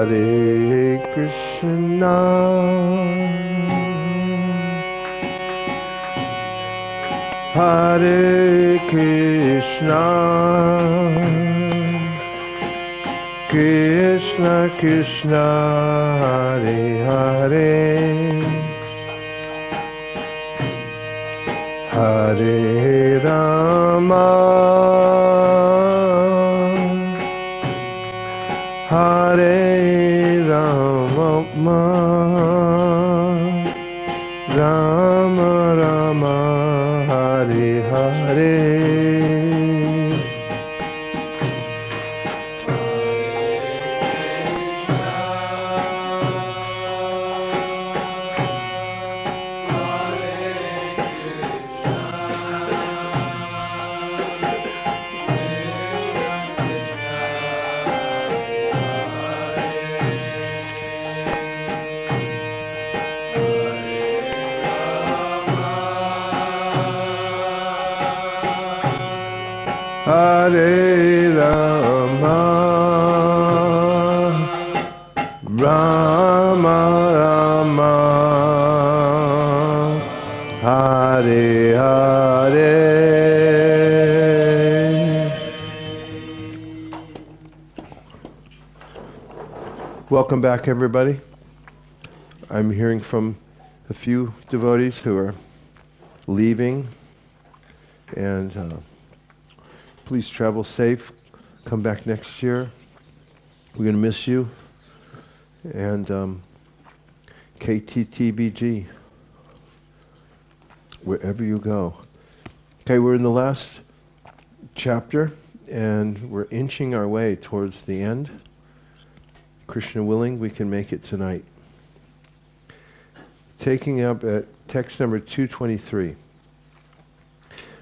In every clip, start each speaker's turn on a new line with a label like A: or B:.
A: Hare Krishna, Hare Krishna, Krishna Krishna, Hare Hare, Hare Rama, Hare Rama, Rama Rama, Hare Hare. Hare Rama, Rama Rama, Hare Hare. Welcome back, everybody. I'm hearing from a few devotees who are leaving, and please travel safe. Come back next year. We're going to miss you. And KTTBG, wherever you go. Okay, we're in the last chapter, and we're inching our way towards the end. Krishna willing, we can make it tonight. Taking up at text number 223.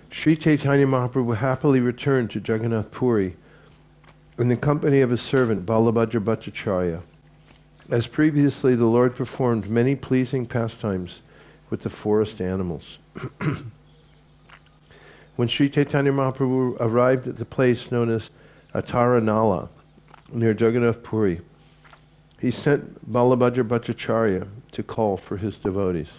A: Sri Chaitanya Mahaprabhu happily returned to Jagannath Puri in the company of his servant Balabhadra Bhattacharya. As previously, the Lord performed many pleasing pastimes with the forest animals. When Sri Chaitanya Mahaprabhu arrived at the place known as Ataranala, near Jagannath Puri, he sent Balabhadra Bhattacharya to call for his devotees.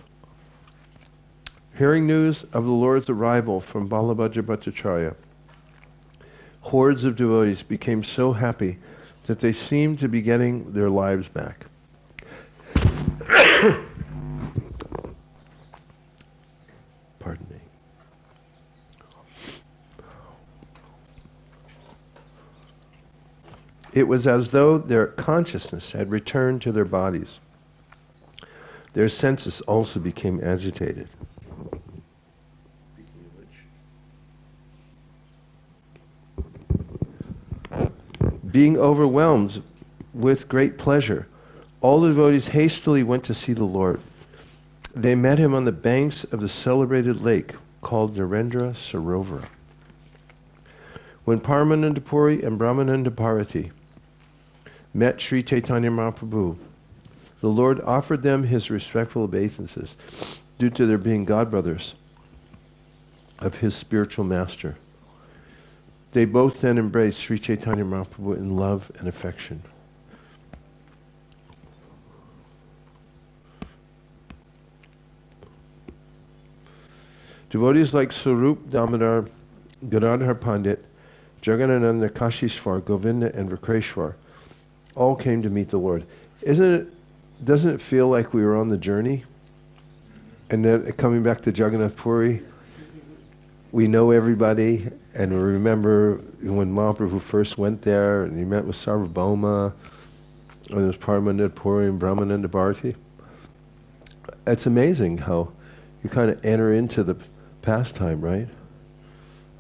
A: Hearing news of the Lord's arrival from Balabhadra Bhattacharya, hordes of devotees became so happy that they seemed to be getting their lives back. Pardon me. It was as though their consciousness had returned to their bodies. Their senses also became agitated. Being overwhelmed with great pleasure, all the devotees hastily went to see the Lord. They met him on the banks of the celebrated lake called Narendra Sarovara. When Paramananda Puri and Brahmananda Bharati met Sri Chaitanya Mahaprabhu, the Lord offered them his respectful obeisances due to their being godbrothers of his spiritual master. They both then embraced Sri Chaitanya Mahaprabhu in love and affection. Devotees like Sarup Damodar, Gadadhar Pandit, Jagannananda Kashishvar, Govinda, and Vikreshwar all came to meet the Lord. Doesn't it feel like we were on the journey? And then coming back to Jagannath Puri, we know everybody, and we remember when Mahaprabhu first went there, and he met with Sarvabhauma, and there was Paramananda Puri and Brahmananda Bharati. It's amazing how you kind of enter into the pastime, right?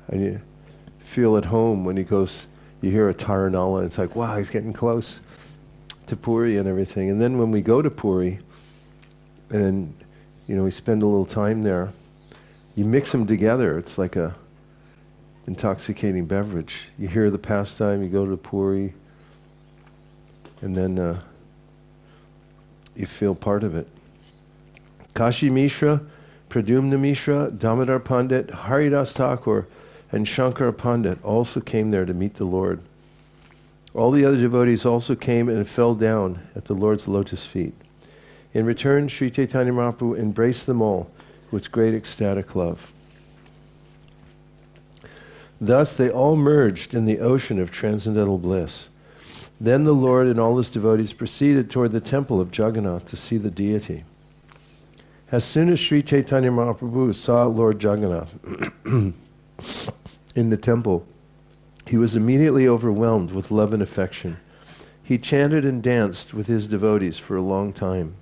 A: And you feel at home when he goes, you hear a Taranala, it's like, wow, he's getting close to Puri and everything. And then when we go to Puri, and we spend a little time there, you mix them together. It's like a intoxicating beverage. You hear the pastime, you go to Puri, and then you feel part of it. Kashi Mishra, Pradyumna Mishra, Damodar Pandit, Haridas Thakur, and Shankar Pandit also came there to meet the Lord. All the other devotees also came and fell down at the Lord's lotus feet. In return, Sri Chaitanya Mahaprabhu embraced them all with great ecstatic love. Thus they all merged in the ocean of transcendental bliss. Then the Lord and all his devotees proceeded toward the temple of Jagannath to see the deity. As soon as Sri Chaitanya Mahaprabhu saw Lord Jagannath in the temple, he was immediately overwhelmed with love and affection. He chanted and danced with his devotees for a long time.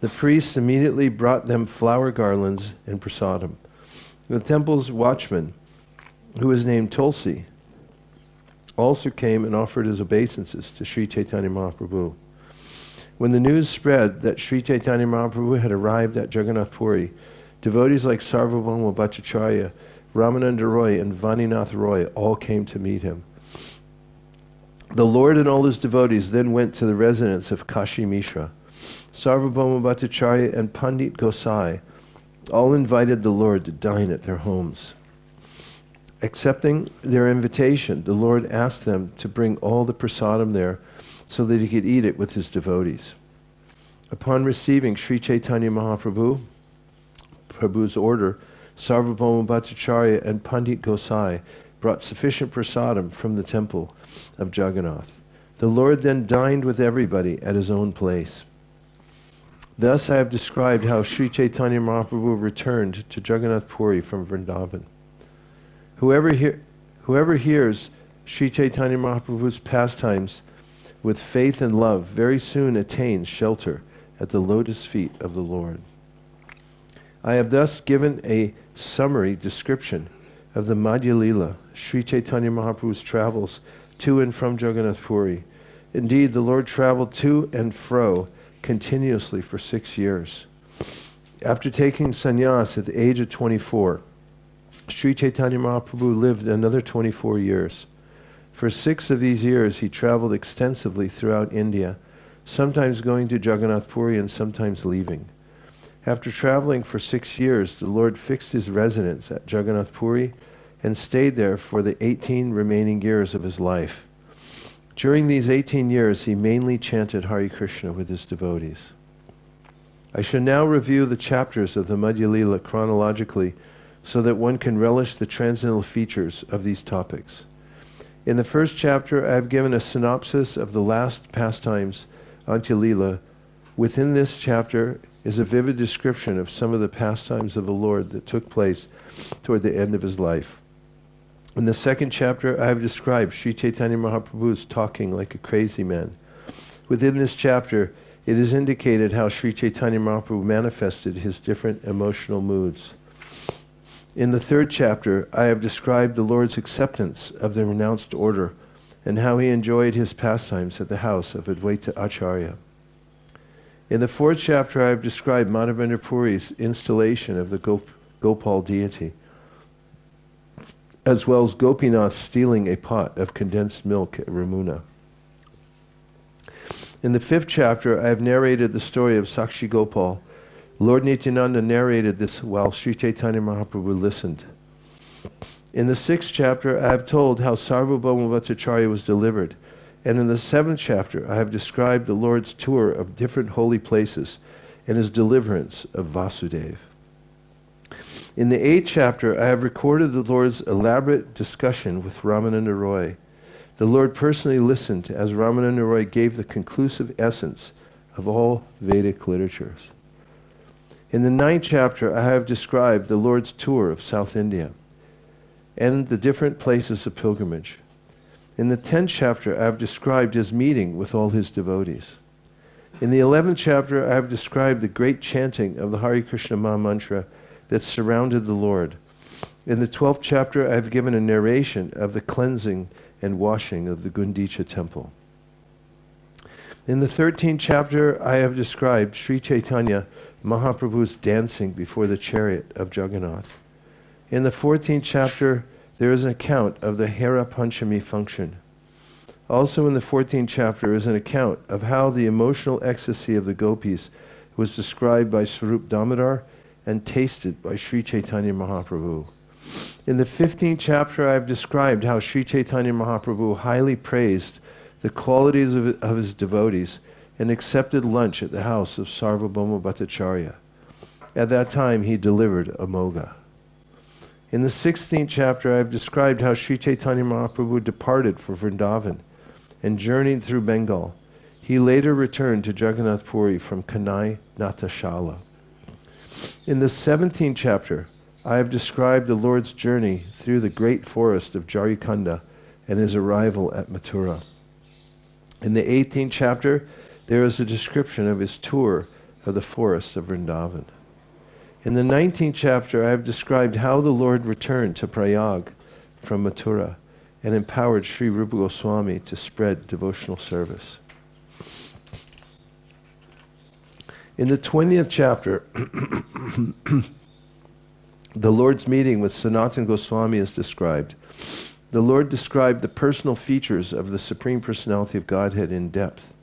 A: The priests immediately brought them flower garlands and prasadam. The temple's watchman, who was named Tulsi, also came and offered his obeisances to Sri Chaitanya Mahaprabhu. When the news spread that Sri Chaitanya Mahaprabhu had arrived at Jagannath Puri, devotees like Sarvabhauma Bhattacharya, Ramananda Roy, and Vaninath Roy all came to meet him. The Lord and all his devotees then went to the residence of Kashi Mishra. Sarvabhauma Bhattacharya and Pandit Gosai all invited the Lord to dine at their homes. Accepting their invitation, the Lord asked them to bring all the prasadam there so that he could eat it with his devotees. Upon receiving Sri Chaitanya Mahaprabhu's order, Sarvabhauma Bhattacharya and Pandit Gosai brought sufficient prasadam from the temple of Jagannath. The Lord then dined with everybody at his own place. Thus I have described how Sri Chaitanya Mahaprabhu returned to Jagannath Puri from Vrindavan. Whoever hears Sri Chaitanya Mahaprabhu's pastimes with faith and love very soon attains shelter at the lotus feet of the Lord. I have thus given a summary description of the Madhya-Lila, Sri Chaitanya Mahaprabhu's travels to and from Jagannath Puri. Indeed, the Lord traveled to and fro continuously for 6 years. After taking sannyas at the age of 24, Sri Chaitanya Mahaprabhu lived another 24 years. For 6 of these years he traveled extensively throughout India, sometimes going to Jagannath Puri and sometimes leaving. After traveling for 6 years, the Lord fixed his residence at Jagannath Puri and stayed there for the 18 remaining years of his life. During these 18 years, he mainly chanted Hare Krishna with his devotees. I shall now review the chapters of the Madhya-Lila chronologically so that one can relish the transcendental features of these topics. In the first chapter, I have given a synopsis of the last pastimes, Antya-Lila. Within this chapter is a vivid description of some of the pastimes of the Lord that took place toward the end of his life. In the second chapter, I have described Sri Chaitanya Mahaprabhu's talking like a crazy man. Within this chapter, it is indicated how Sri Chaitanya Mahaprabhu manifested his different emotional moods. In the third chapter, I have described the Lord's acceptance of the renounced order and how he enjoyed his pastimes at the house of Advaita Acharya. In the fourth chapter, I have described Madhavendra Puri's installation of the Gopal deity, as well as Gopinath stealing a pot of condensed milk at Ramuna. In the fifth chapter, I have narrated the story of Sakshi Gopal. Lord Nityananda narrated this while Sri Chaitanya Mahaprabhu listened. In the sixth chapter, I have told how Sarvabhauma Bhattacharya was delivered. And in the seventh chapter, I have described the Lord's tour of different holy places and his deliverance of Vasudeva. In the eighth chapter, I have recorded the Lord's elaborate discussion with Ramananda Roy. The Lord personally listened as Ramananda Roy gave the conclusive essence of all Vedic literatures. In the ninth chapter, I have described the Lord's tour of South India and the different places of pilgrimage. In the 10th chapter, I have described his meeting with all his devotees. In the 11th chapter, I have described the great chanting of the Hare Krishna Maha Mantra that surrounded the Lord. In the 12th chapter, I have given a narration of the cleansing and washing of the Gundicha temple. In the 13th chapter, I have described Sri Chaitanya Mahaprabhu's dancing before the chariot of Jagannath. In the 14th chapter, there is an account of the Hera Panchami function. Also in the 14th chapter is an account of how the emotional ecstasy of the gopis was described by Swarup Damodar and tasted by Sri Chaitanya Mahaprabhu. In the 15th chapter, I have described how Sri Chaitanya Mahaprabhu highly praised the qualities of his devotees, and accepted lunch at the house of Sarvabhauma Bhattacharya. At that time, he delivered a moga. In the 16th chapter, I have described how Sri Chaitanya Mahaprabhu departed for Vrindavan and journeyed through Bengal. He later returned to Jagannath Puri from Kanai Natashala. In the 17th chapter, I have described the Lord's journey through the great forest of Jarikanda and his arrival at Mathura. In the 18th chapter, there is a description of his tour of the forest of Vrindavan. In the 19th chapter, I have described how the Lord returned to Prayag from Mathura and empowered Sri Rupa Goswami to spread devotional service. In the 20th chapter, the Lord's meeting with Sanatana Goswami is described. The Lord described the personal features of the Supreme Personality of Godhead in depth.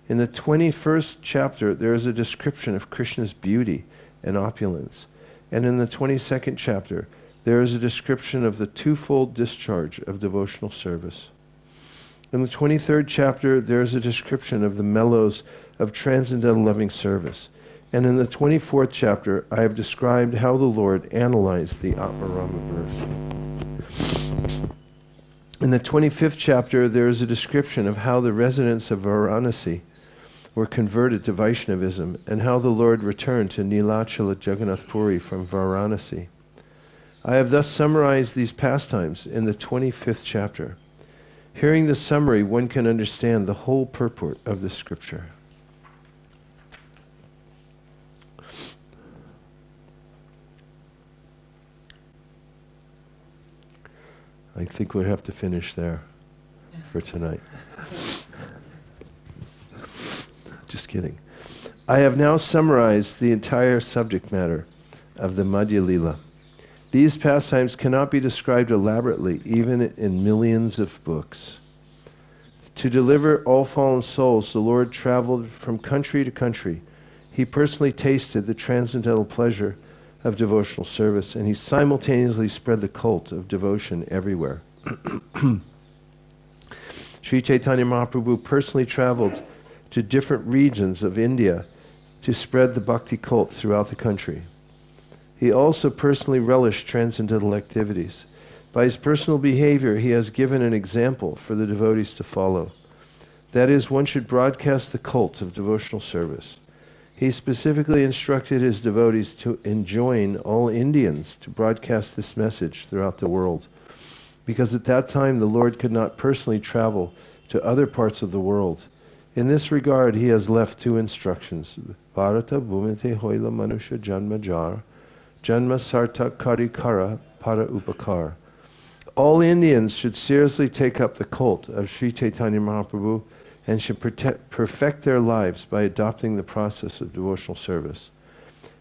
A: In the 21st chapter, there is a description of Krishna's beauty and opulence. And in the 22nd chapter, there is a description of the twofold discharge of devotional service. In the 23rd chapter, there is a description of the mellows of transcendental loving service. And in the 24th chapter, I have described how the Lord analyzed the Atmarama verse. In the 25th chapter, there is a description of how the residents of Varanasi were converted to Vaishnavism and how the Lord returned to Nilachala Jagannath Puri from Varanasi. I have thus summarized these pastimes in the 25th chapter. Hearing the summary, one can understand the whole purport of the scripture. I think we'll have to finish there for tonight. Just kidding. I have now summarized the entire subject matter of the Madhya-Lila. These pastimes cannot be described elaborately, even in millions of books. To deliver all fallen souls, the Lord traveled from country to country. He personally tasted the transcendental pleasure of devotional service, and he simultaneously spread the cult of devotion everywhere. Sri Chaitanya Mahaprabhu personally traveled to different regions of India to spread the bhakti cult throughout the country. He also personally relished transcendental activities. By his personal behavior, he has given an example for the devotees to follow. That is, one should broadcast the cult of devotional service. He specifically instructed his devotees to enjoin all Indians to broadcast this message throughout the world, because at that time the Lord could not personally travel to other parts of the world. In this regard, he has left two instructions. Bharata bhumite hoila manusha janma jar, janma sartak karikara para upakar. All Indians should seriously take up the cult of Sri Chaitanya Mahaprabhu and should perfect their lives by adopting the process of devotional service.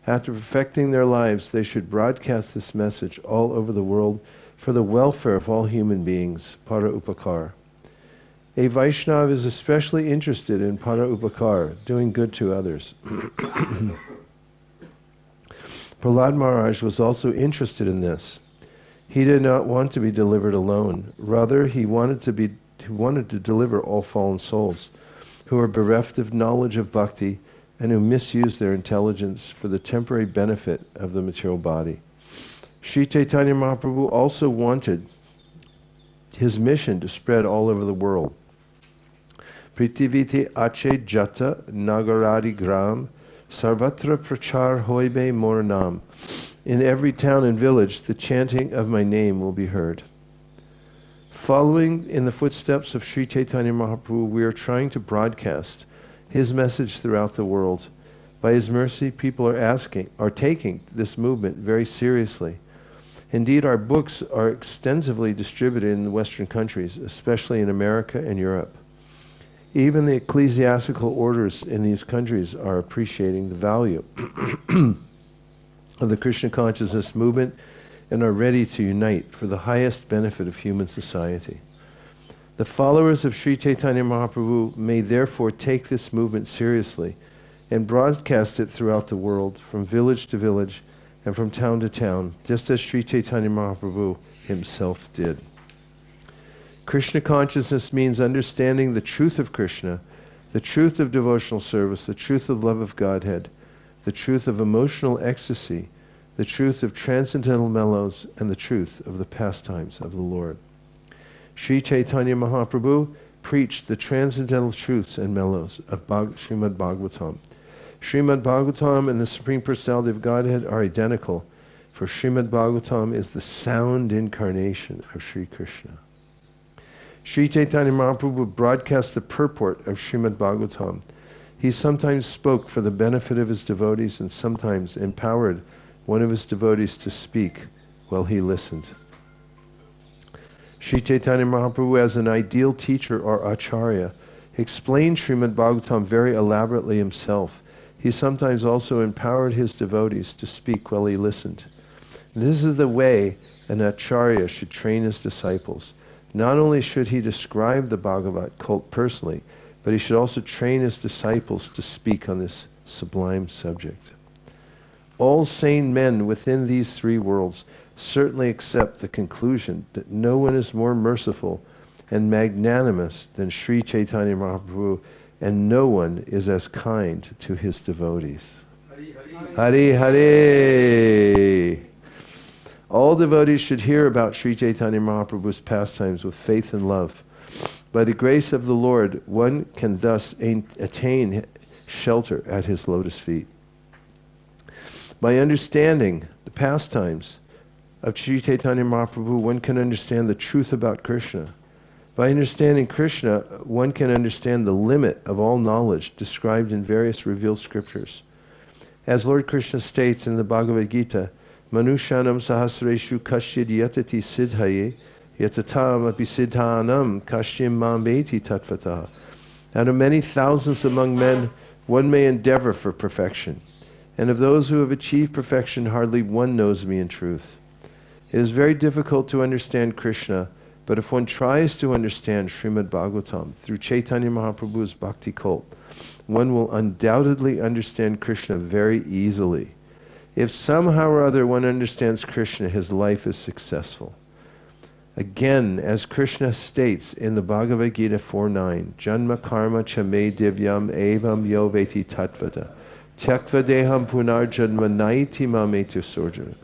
A: After perfecting their lives, they should broadcast this message all over the world for the welfare of all human beings, para upakar. A Vaishnava is especially interested in para upakar, doing good to others. Prahlad Maharaj was also interested in this. He did not want to be delivered alone. Rather, he wanted to deliver all fallen souls who are bereft of knowledge of bhakti and who misuse their intelligence for the temporary benefit of the material body. Sri Chaitanya Mahaprabhu also wanted his mission to spread all over the world. Pritiviti ache jata nagaradi gram sarvatra prachar hoibe moranam. In every town and village, the chanting of my name will be heard. Following in the footsteps of Sri Chaitanya Mahaprabhu, we are trying to broadcast his message throughout the world. By his mercy, people are taking this movement very seriously. Indeed, our books are extensively distributed in the Western countries, especially in America and Europe. Even the ecclesiastical orders in these countries are appreciating the value of the Krishna consciousness movement and are ready to unite for the highest benefit of human society. The followers of Sri Chaitanya Mahaprabhu may therefore take this movement seriously and broadcast it throughout the world, from village to village and from town to town, just as Sri Chaitanya Mahaprabhu himself did. Krishna consciousness means understanding the truth of Krishna, the truth of devotional service, the truth of love of Godhead, the truth of emotional ecstasy, the truth of transcendental mellows, and the truth of the pastimes of the Lord. Sri Chaitanya Mahaprabhu preached the transcendental truths and mellows of Srimad Bhagavatam. Srimad Bhagavatam and the Supreme Personality of Godhead are identical, for Srimad Bhagavatam is the sound incarnation of Sri Krishna. Sri Chaitanya Mahaprabhu broadcast the purport of Srimad Bhagavatam. He sometimes spoke for the benefit of his devotees and sometimes empowered one of his devotees to speak while he listened. Sri Chaitanya Mahaprabhu, as an ideal teacher or acharya, explained Srimad Bhagavatam very elaborately himself. He sometimes also empowered his devotees to speak while he listened. This is the way an acharya should train his disciples. Not only should he describe the Bhagavat cult personally, but he should also train his disciples to speak on this sublime subject. All sane men within these three worlds certainly accept the conclusion that no one is more merciful and magnanimous than Sri Chaitanya Mahaprabhu, and no one is as kind to his devotees. Hari Hari! All devotees should hear about Sri Chaitanya Mahaprabhu's pastimes with faith and love. By the grace of the Lord, one can thus attain shelter at his lotus feet. By understanding the pastimes of Sri Chaitanya Mahaprabhu, one can understand the truth about Krishna. By understanding Krishna, one can understand the limit of all knowledge described in various revealed scriptures. As Lord Krishna states in the Bhagavad Gita, Manushanam sahasreshu kashid yatati siddhaye yatatam api siddhanam kashim mambeti tatvataha. Out of many thousands among men, one may endeavor for perfection. And of those who have achieved perfection, hardly one knows me in truth. It is very difficult to understand Krishna, but if one tries to understand Srimad Bhagavatam through Chaitanya Mahaprabhu's bhakti cult, one will undoubtedly understand Krishna very easily. If somehow or other one understands Krishna, his life is successful. Again, as Krishna states in the Bhagavad Gita 4.9, Janma karma chame divyam evam yo veti tatvata Tyakva deham punar janma naiti mametu surjana.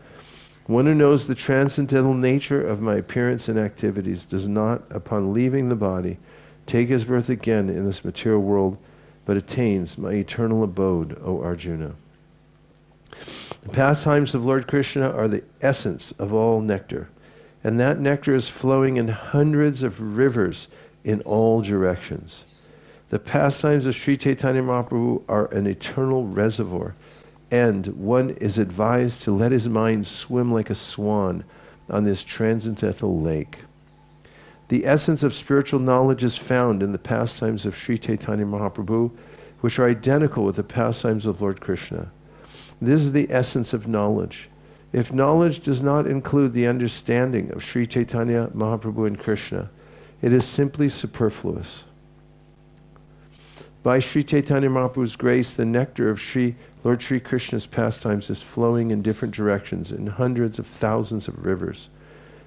A: One who knows the transcendental nature of my appearance and activities does not, upon leaving the body, take his birth again in this material world, but attains my eternal abode, O Arjuna. The pastimes of Lord Krishna are the essence of all nectar, and that nectar is flowing in hundreds of rivers in all directions. The pastimes of Sri Chaitanya Mahaprabhu are an eternal reservoir, and one is advised to let his mind swim like a swan on this transcendental lake. The essence of spiritual knowledge is found in the pastimes of Sri Chaitanya Mahaprabhu, which are identical with the pastimes of Lord Krishna. This is the essence of knowledge. If knowledge does not include the understanding of Sri Chaitanya Mahaprabhu and Krishna, it is simply superfluous. By Sri Chaitanya Mahaprabhu's grace, the nectar of Lord Sri Krishna's pastimes is flowing in different directions in hundreds of thousands of rivers.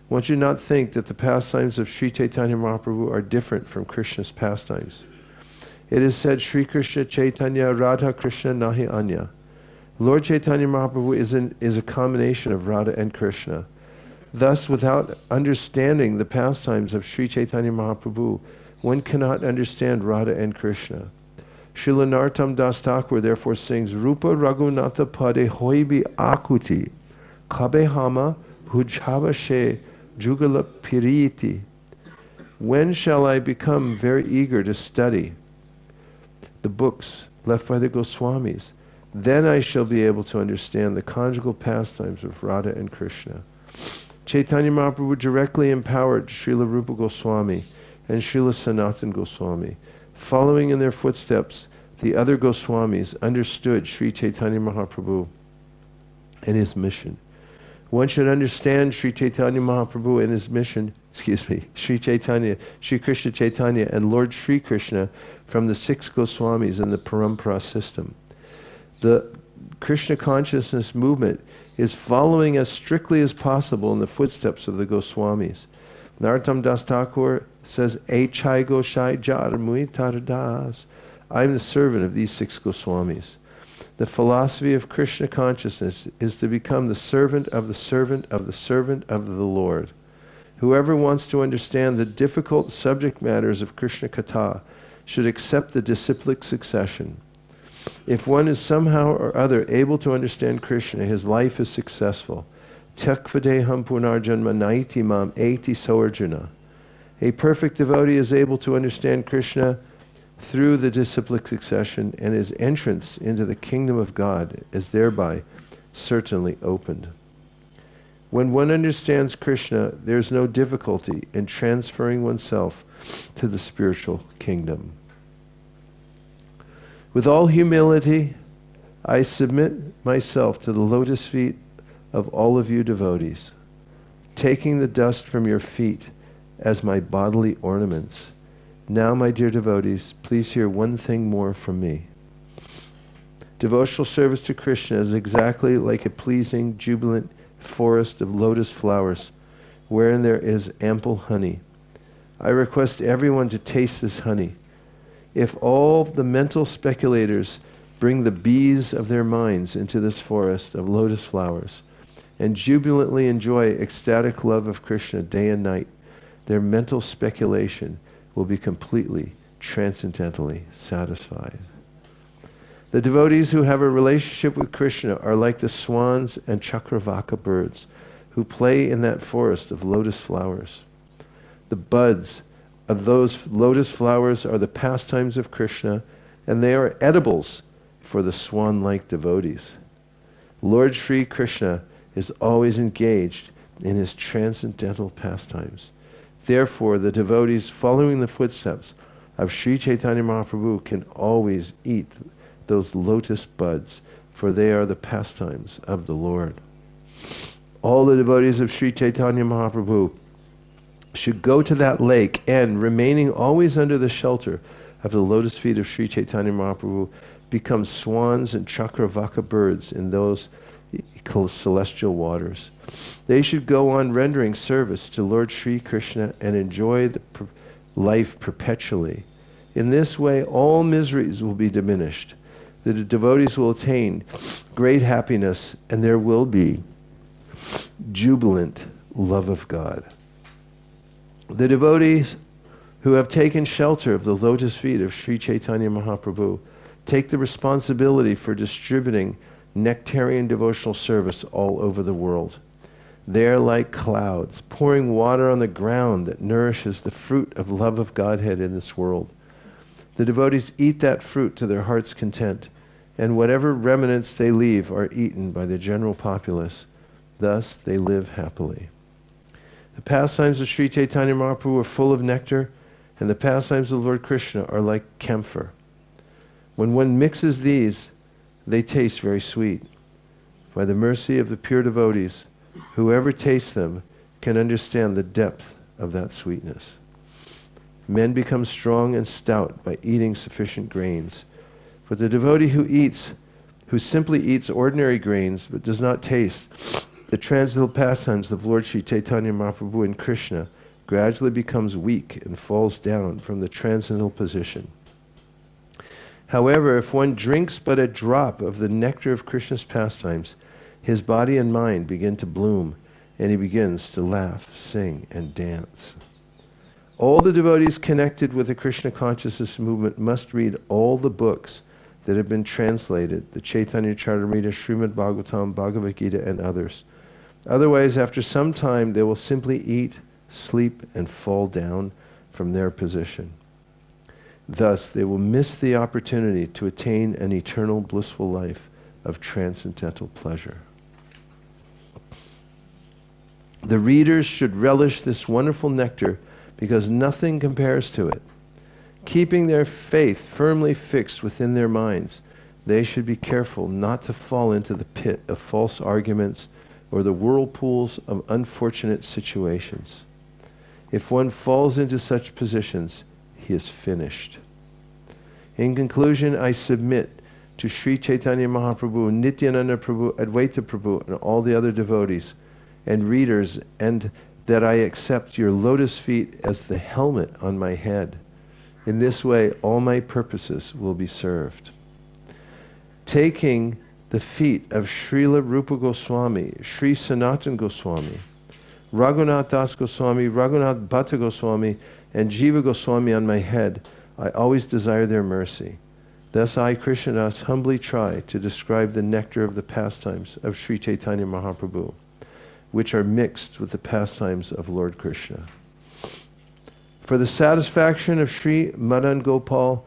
A: One should not think that the pastimes of Sri Chaitanya Mahaprabhu are different from Krishna's pastimes. It is said, Sri Krishna Chaitanya Radha Krishna Nahi Anya. Lord Chaitanya Mahaprabhu is a combination of Radha and Krishna. Thus, without understanding the pastimes of Sri Chaitanya Mahaprabhu, one cannot understand Radha and Krishna. Srila Narottam Das Thakur therefore sings, Rupa Raghunatha Pade Hoibi Akuti Kabe Hama Bhujavashe Jugala Piriti. When shall I become very eager to study the books left by the Goswamis? Then I shall be able to understand the conjugal pastimes of Radha and Krishna. Chaitanya Mahaprabhu directly empowered Srila Rupa Goswami and Srila Sanatana Goswami. Following in their footsteps, the other Goswamis understood Sri Chaitanya Mahaprabhu and his mission. One should understand Sri Chaitanya Mahaprabhu and his mission, Sri Krishna Chaitanya and Lord Sri Krishna from the 6 Goswamis in the Parampara system. The Krishna consciousness movement is following as strictly as possible in the footsteps of the Goswamis. Narottam Das Thakur says, Echai Goshai Jaramui Taradas. I'm the servant of these 6 Goswamis. The philosophy of Krishna consciousness is to become the servant of the servant of the servant of the Lord. Whoever wants to understand the difficult subject matters of Krishna Katha should accept the disciplic succession. If one is somehow or other able to understand Krishna, his life is successful. Tyakvadeham punarjanma naiti mam eti soarjuna. A perfect devotee is able to understand Krishna through the disciplic succession, and his entrance into the kingdom of God is thereby certainly opened. When one understands Krishna, there is no difficulty in transferring oneself to the spiritual kingdom. With all humility, I submit myself to the lotus feet of all of you devotees, taking the dust from your feet as my bodily ornaments. Now, my dear devotees, please hear one thing more from me. Devotional service to Krishna is exactly like a pleasing, jubilant forest of lotus flowers, wherein there is ample honey. I request everyone to taste this honey. If all the mental speculators bring the bees of their minds into this forest of lotus flowers and jubilantly enjoy ecstatic love of Krishna day and night, their mental speculation will be completely, transcendentally satisfied. The devotees who have a relationship with Krishna are like the swans and chakravaka birds who play in that forest of lotus flowers. The buds of those lotus flowers are the pastimes of Krishna, and they are edibles for the swan-like devotees. Lord Sri Krishna is always engaged in his transcendental pastimes. Therefore, the devotees following the footsteps of Sri Chaitanya Mahaprabhu can always eat those lotus buds, for they are the pastimes of the Lord. All the devotees of Sri Chaitanya Mahaprabhu should go to that lake and, remaining always under the shelter of the lotus feet of Sri Chaitanya Mahaprabhu, become swans and chakravaka birds in those celestial waters. They should go on rendering service to Lord Sri Krishna and enjoy the life perpetually. In this way, all miseries will be diminished. The devotees will attain great happiness, and there will be jubilant love of God. The devotees who have taken shelter of the lotus feet of Sri Chaitanya Mahaprabhu take the responsibility for distributing nectarian devotional service all over the world. They are like clouds, pouring water on the ground that nourishes the fruit of love of Godhead in this world. The devotees eat that fruit to their heart's content, and whatever remnants they leave are eaten by the general populace. Thus they live happily. The pastimes of Sri Chaitanya Mahaprabhu are full of nectar, and the pastimes of Lord Krishna are like camphor. When one mixes these, they taste very sweet. By the mercy of the pure devotees, whoever tastes them can understand the depth of that sweetness. Men become strong and stout by eating sufficient grains. But the devotee who simply eats ordinary grains but does not taste the transcendental pastimes of Lord Sri Chaitanya Mahaprabhu and Krishna gradually becomes weak and falls down from the transcendental position. However, if one drinks but a drop of the nectar of Krishna's pastimes, his body and mind begin to bloom, and he begins to laugh, sing, and dance. All the devotees connected with the Krishna consciousness movement must read all the books that have been translated, the Chaitanya Charitamrita, Srimad Bhagavatam, Bhagavad Gita, and others. Otherwise, after some time, they will simply eat, sleep, and fall down from their position. Thus, they will miss the opportunity to attain an eternal blissful life of transcendental pleasure. The readers should relish this wonderful nectar because nothing compares to it. Keeping their faith firmly fixed within their minds, they should be careful not to fall into the pit of false arguments or the whirlpools of unfortunate situations. If one falls into such positions, he is finished. In conclusion, I submit to Sri Chaitanya Mahaprabhu, Nityananda Prabhu, Advaita Prabhu, and all the other devotees and readers and that I accept your lotus feet as the helmet on my head. In this way, all my purposes will be served. Taking the feet of Srila Rupa Goswami, Sri Sanatana Goswami, Raghunath Das Goswami, Raghunath Bhatta Goswami, and Jiva Goswami on my head, I always desire their mercy. Thus I, Krishnadas, humbly try to describe the nectar of the pastimes of Sri Chaitanya Mahaprabhu, which are mixed with the pastimes of Lord Krishna. For the satisfaction of Sri Madan Gopal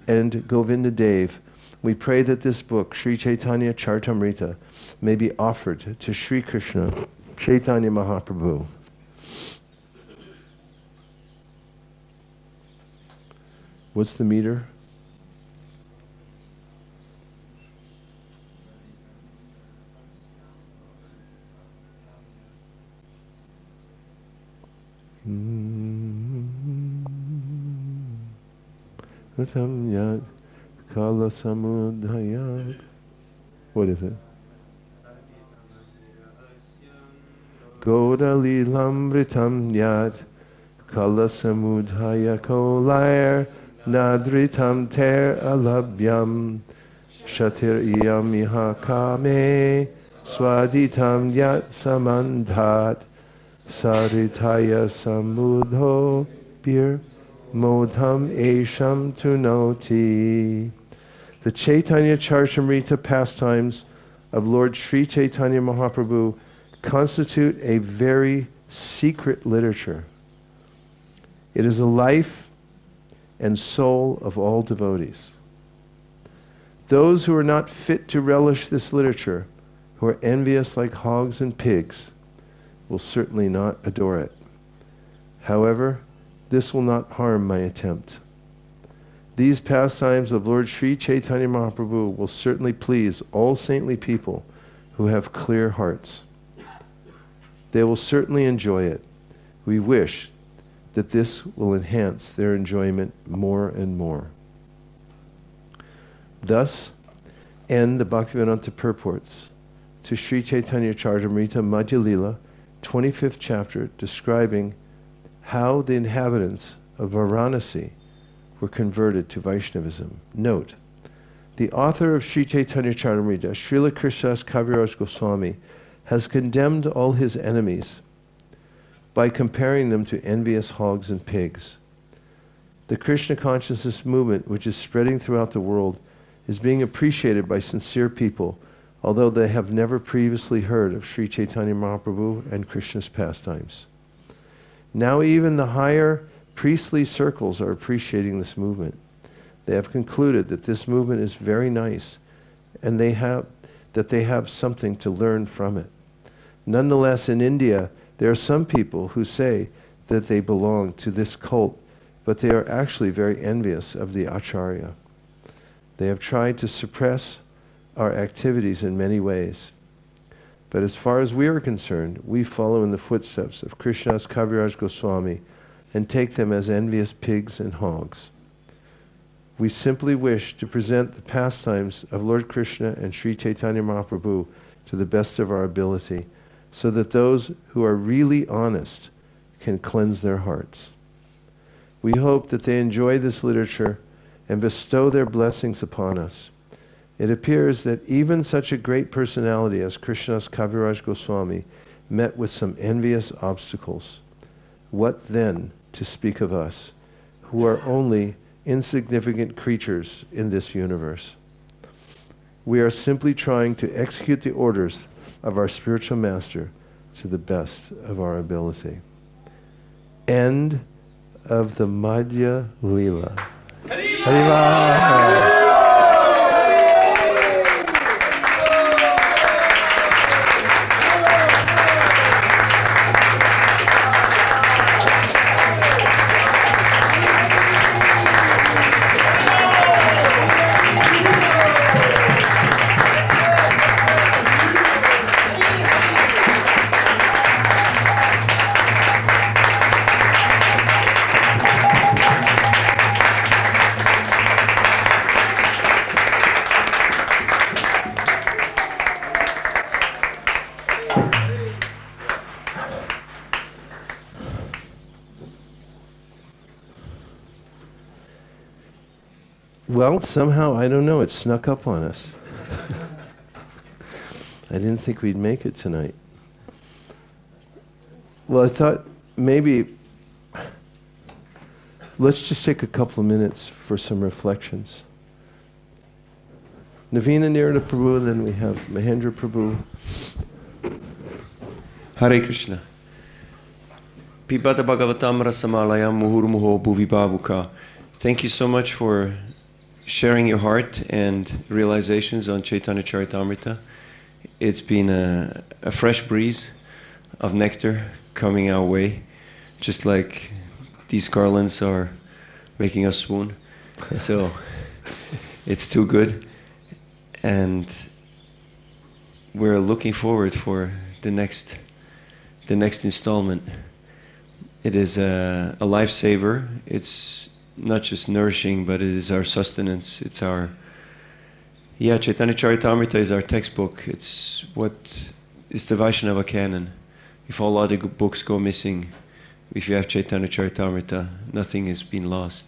A: and Govinda Dev, we pray that this book, Sri Chaitanya Charitamrita, may be offered to Sri Krishna Chaitanya Mahaprabhu. What's the meter? Latam yad kala samudhayat. What is it? Godalilamritam yad kala samudhaya kolair nadritam ter alabhyam shatir iyam iha kame swaditam yat samandhat saritaya samudho bir modham esham tunoti. The Chaitanya Charitamrita pastimes of Lord Sri Chaitanya Mahaprabhu constitute a very secret literature. It is the life and soul of all devotees. Those who are not fit to relish this literature, who are envious like hogs and pigs, will certainly not adore it. However, this will not harm my attempt. These pastimes of Lord Sri Chaitanya Mahaprabhu will certainly please all saintly people who have clear hearts. They will certainly enjoy it. We wish that this will enhance their enjoyment more and more. Thus end the Bhaktivedanta purports to Sri Chaitanya Charitamrita Madhya-Lila, 25th chapter, describing how the inhabitants of Varanasi were converted to Vaishnavism. Note, the author of Sri Chaitanya Charitamrita, Srila Krishnadas Kaviraj Goswami, has condemned all his enemies by comparing them to envious hogs and pigs. The Krishna consciousness movement, which is spreading throughout the world, is being appreciated by sincere people, although they have never previously heard of Sri Chaitanya Mahaprabhu and Krishna's pastimes. Now even the higher priestly circles are appreciating this movement. They have concluded that this movement is very nice, and they have something to learn from it. Nonetheless, in India, there are some people who say that they belong to this cult, but they are actually very envious of the Acharya. They have tried to suppress our activities in many ways. But as far as we are concerned, we follow in the footsteps of Krishnadas Kaviraj Goswami and take them as envious pigs and hogs. We simply wish to present the pastimes of Lord Krishna and Sri Chaitanya Mahaprabhu to the best of our ability, so that those who are really honest can cleanse their hearts. We hope that they enjoy this literature and bestow their blessings upon us. It appears that even such a great personality as Krishnadas Kaviraj Goswami met with some envious obstacles. What then to speak of us, who are only insignificant creatures in this universe? We are simply trying to execute the orders of our spiritual master to the best of our ability. End of the Madhya-Lila. Hariva. Well, somehow, I don't know, it snuck up on us. I didn't think we'd make it tonight. Well, I thought maybe let's just take a couple of minutes for some reflections. Navina Nirada Prabhu, then we have Mahendra Prabhu.
B: Hare Krishna. Pibata Bhagavatam Rasamalayam Muhurmuho Bhuvibavuka. Thank you so much for sharing your heart and realizations on Chaitanya Charitamrita. It's been a fresh breeze of nectar coming our way, just like these garlands are making us swoon. So it's too good. And we're looking forward for the next installment. It is a lifesaver. It's not just nourishing, but it is our sustenance. It's our Chaitanya Charitamrita is our textbook. It's the Vaishnava canon. If all other books go missing, if you have Chaitanya Charitamrita, nothing has been lost.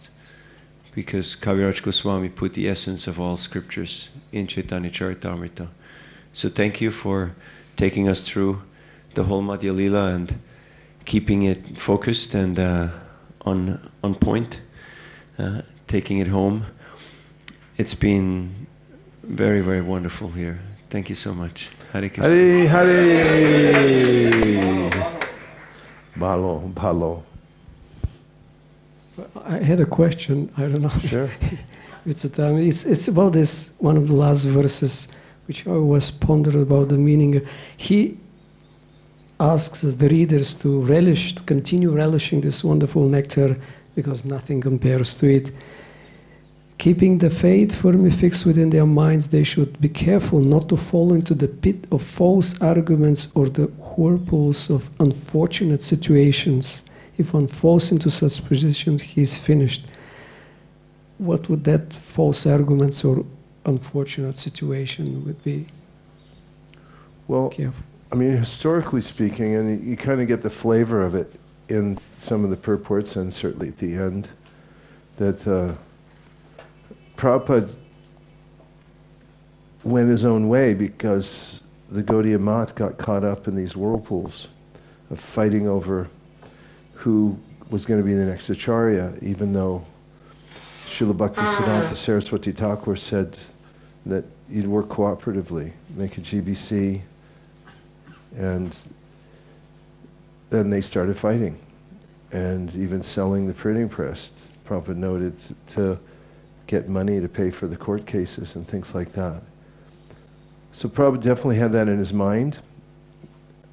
B: Because Kaviraj Goswami put the essence of all scriptures in Chaitanya Charitamrita. So thank you for taking us through the whole Madhya-Lila and keeping it focused and on point, taking it home. It's been very, very wonderful here. Thank you so much. Hare Krishna.
A: Hare Hare. Bhalo.
C: I had a question. I don't know.
A: Sure.
C: It's about this one of the last verses, which I was pondering about the meaning. He asks us, the readers, to continue relishing this wonderful nectar, because nothing compares to it. Keeping the faith firmly fixed within their minds, they should be careful not to fall into the pit of false arguments or the whirlpools of unfortunate situations. If one falls into such positions, he is finished. What would that false arguments or unfortunate situation would be?
A: Well,
C: Careful.
A: I mean, historically speaking, and you kind of get the flavor of it in some of the purports, and certainly at the end, that Prabhupada went his own way because the Gaudiya Math got caught up in these whirlpools of fighting over who was going to be the next Acharya, even though Srila Bhaktisiddhanta Saraswati Thakur said that you'd work cooperatively, make a GBC, and then they started fighting, and even selling the printing press, Prabhupada noted, to get money to pay for the court cases and things like that. So Prabhupada definitely had that in his mind.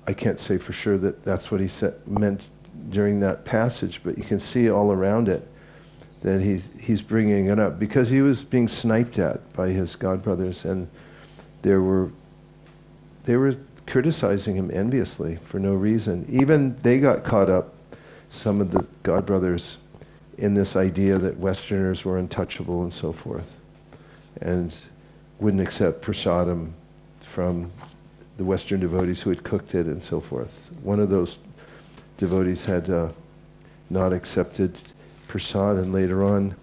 A: I can't say for sure that that's what he meant during that passage, but you can see all around it that he's bringing it up because he was being sniped at by his godbrothers, and they were criticizing him enviously for no reason. Even they got caught up, some of the godbrothers, in this idea that Westerners were untouchable and so forth, and wouldn't accept prasadam from the Western devotees who had cooked it and so forth. One of those devotees had not accepted prasad, and later on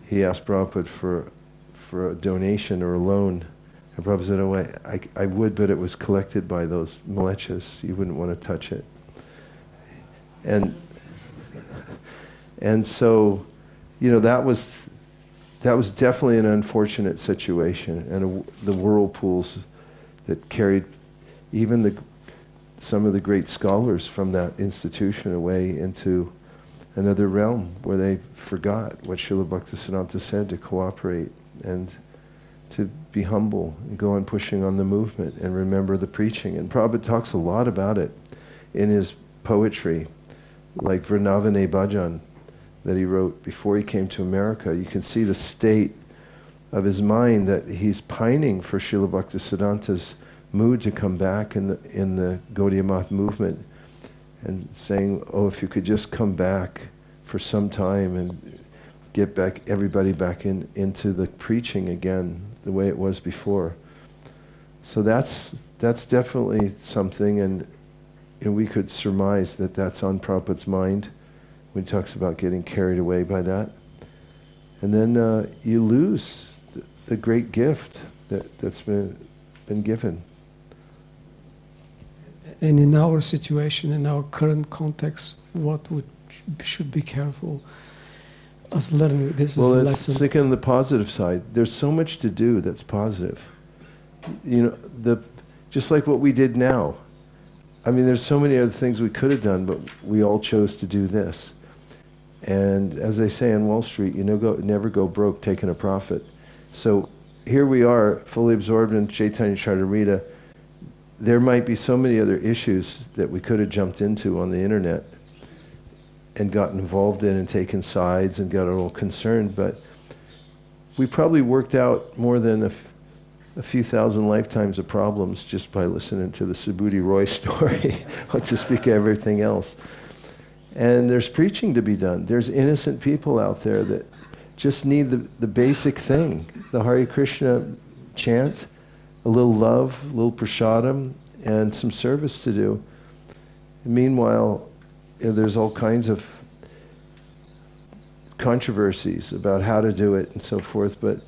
A: he asked Prabhupada for a donation or a loan. And Prabhupada said, "Oh, I would, but it was collected by those malechas. You wouldn't want to touch it." And so, that was definitely an unfortunate situation, and the whirlpools that carried even some of the great scholars from that institution away into another realm where they forgot what Srila Bhaktisiddhanta said, to cooperate and to be humble and go on pushing on the movement and remember the preaching. And Prabhupada talks a lot about it in his poetry, like Vrinavane Bhajan that he wrote before he came to America. You can see the state of his mind, that he's pining for Srila Bhaktisiddhanta's mood to come back in the Gaudiya Math movement, and saying, "Oh, if you could just come back for some time and get everybody back into the preaching again the way it was before." So that's definitely something, and we could surmise that that's on Prabhupada's mind when he talks about getting carried away by that. And then you lose the great gift that's been given.
C: And in our situation, in our current context, what should be careful as learning? This is a lesson.
A: Well, think on the positive side. There's so much to do that's positive. Just like what we did now. I mean, there's so many other things we could have done, but we all chose to do this. And as they say on Wall Street, never go broke taking a profit. So here we are, fully absorbed in Chaitanya Charitamrita. There might be so many other issues that we could have jumped into on the internet and gotten involved in and taken sides and got all concerned, but we probably worked out more than a few thousand lifetimes of problems just by listening to the Subhuti Roy story, to speak of everything else. And there's preaching to be done. There's innocent people out there that just need the basic thing, the Hare Krishna chant, a little love, a little prasadam, and some service to do. Meanwhile, there's all kinds of controversies about how to do it and so forth, but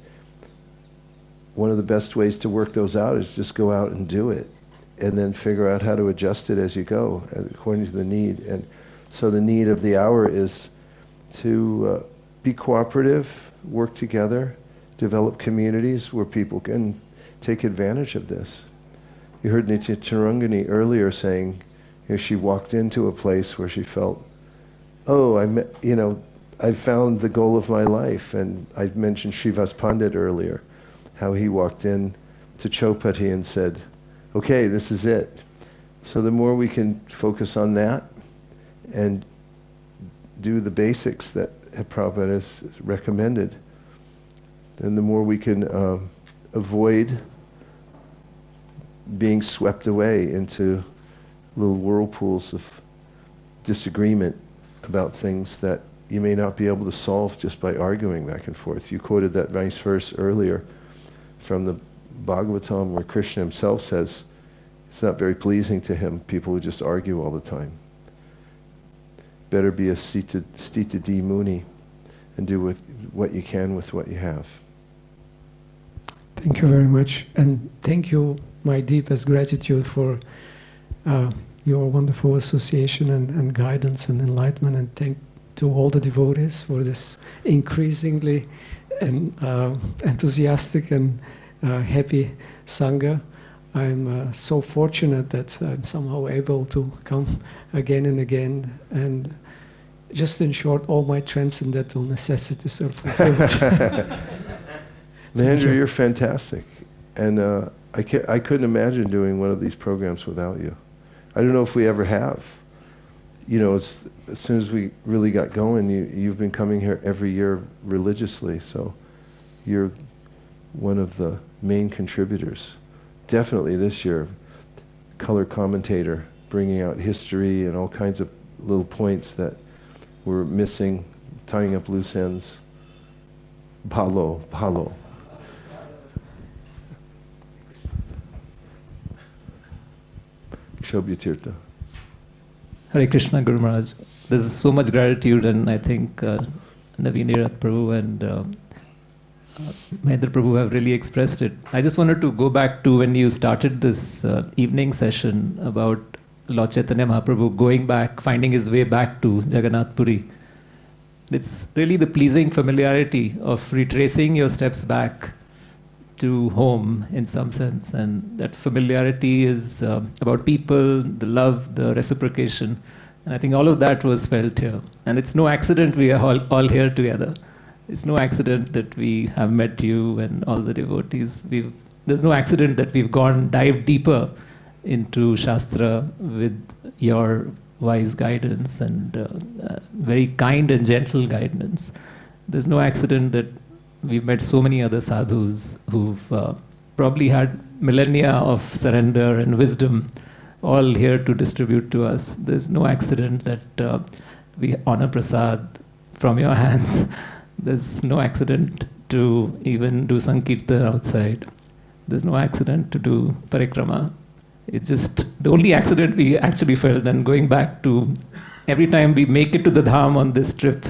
A: one of the best ways to work those out is just go out and do it, and then figure out how to adjust it as you go, according to the need. And so the need of the hour is to be cooperative, work together, develop communities where people can take advantage of this. You heard Nitya Charangani earlier saying, she walked into a place where she felt, I found the goal of my life. And I mentioned Srivas Pandit earlier, how he walked in to Chopati and said, okay, this is it. So the more we can focus on that and do the basics that Prabhupada has recommended, then the more we can avoid being swept away into little whirlpools of disagreement about things that you may not be able to solve just by arguing back and forth. You quoted that nice verse earlier from the Bhagavatam where Krishna himself says it's not very pleasing to him, people who just argue all the time. Better be a Stita D Muni and do with what you can with what you have.
C: Thank you very much, and thank you, my deepest gratitude for your wonderful association and guidance and enlightenment, and thank to all the devotees for this increasingly enthusiastic and happy Sangha. I'm so fortunate that I'm somehow able to come again and again, and just in short, all my transcendental necessities are fulfilled.
A: Mahendra, you're fantastic. And I couldn't imagine doing one of these programs without you. I don't know if we ever have. As soon as we really got going, you've been coming here every year religiously, so you're one of the main contributors. Definitely this year, color commentator, bringing out history and all kinds of little points that were missing, tying up loose ends. Bhalo. Shobhyatirtha.
D: Hare Krishna, Guru Maharaj. There's so much gratitude, and I think Naveen Prabhu and Mahendra Prabhu have really expressed it. I just wanted to go back to when you started this evening session about Lord Chaitanya Mahaprabhu going back, finding his way back to Jagannath Puri. It's really the pleasing familiarity of retracing your steps back to home in some sense, and that familiarity is about people, the love, the reciprocation, and I think all of that was felt here. And it's no accident we are all here together. It's no accident that we have met you and all the devotees. There's no accident that we've dived deeper into Shastra with your wise guidance and very kind and gentle guidance. There's no accident that we've met so many other sadhus who've probably had millennia of surrender and wisdom all here to distribute to us. There's no accident that we honor prasad from your hands. There's no accident to even do Sankirtan outside. There's no accident to do parikrama. It's just the only accident we actually felt. And going back to every time we make it to the Dham on this trip,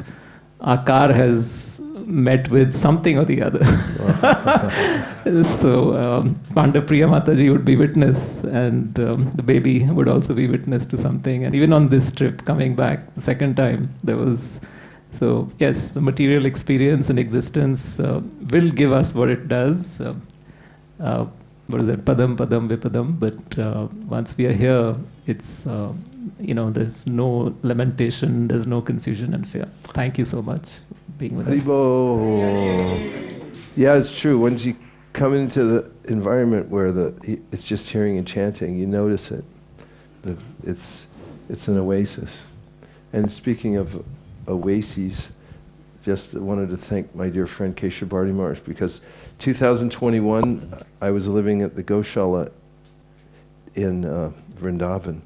D: our car has met with something or the other. So Pandapriya Mataji would be witness, and the baby would also be witness to something. And even on this trip, coming back the second time, there was. So yes, the material experience and existence will give us what it does. What is that? Padam, padam, vipadam. But once we are here, it's, there's no lamentation, there's no confusion and fear. Thank you so much for being with us.
A: Yeah, it's true. Once you come into the environment where it's just hearing and chanting, you notice it. It's an oasis. And speaking of oases, just wanted to thank my dear friend Keshav Bharti Maharaj, because 2021 I was living at the Goshala in Vrindavan,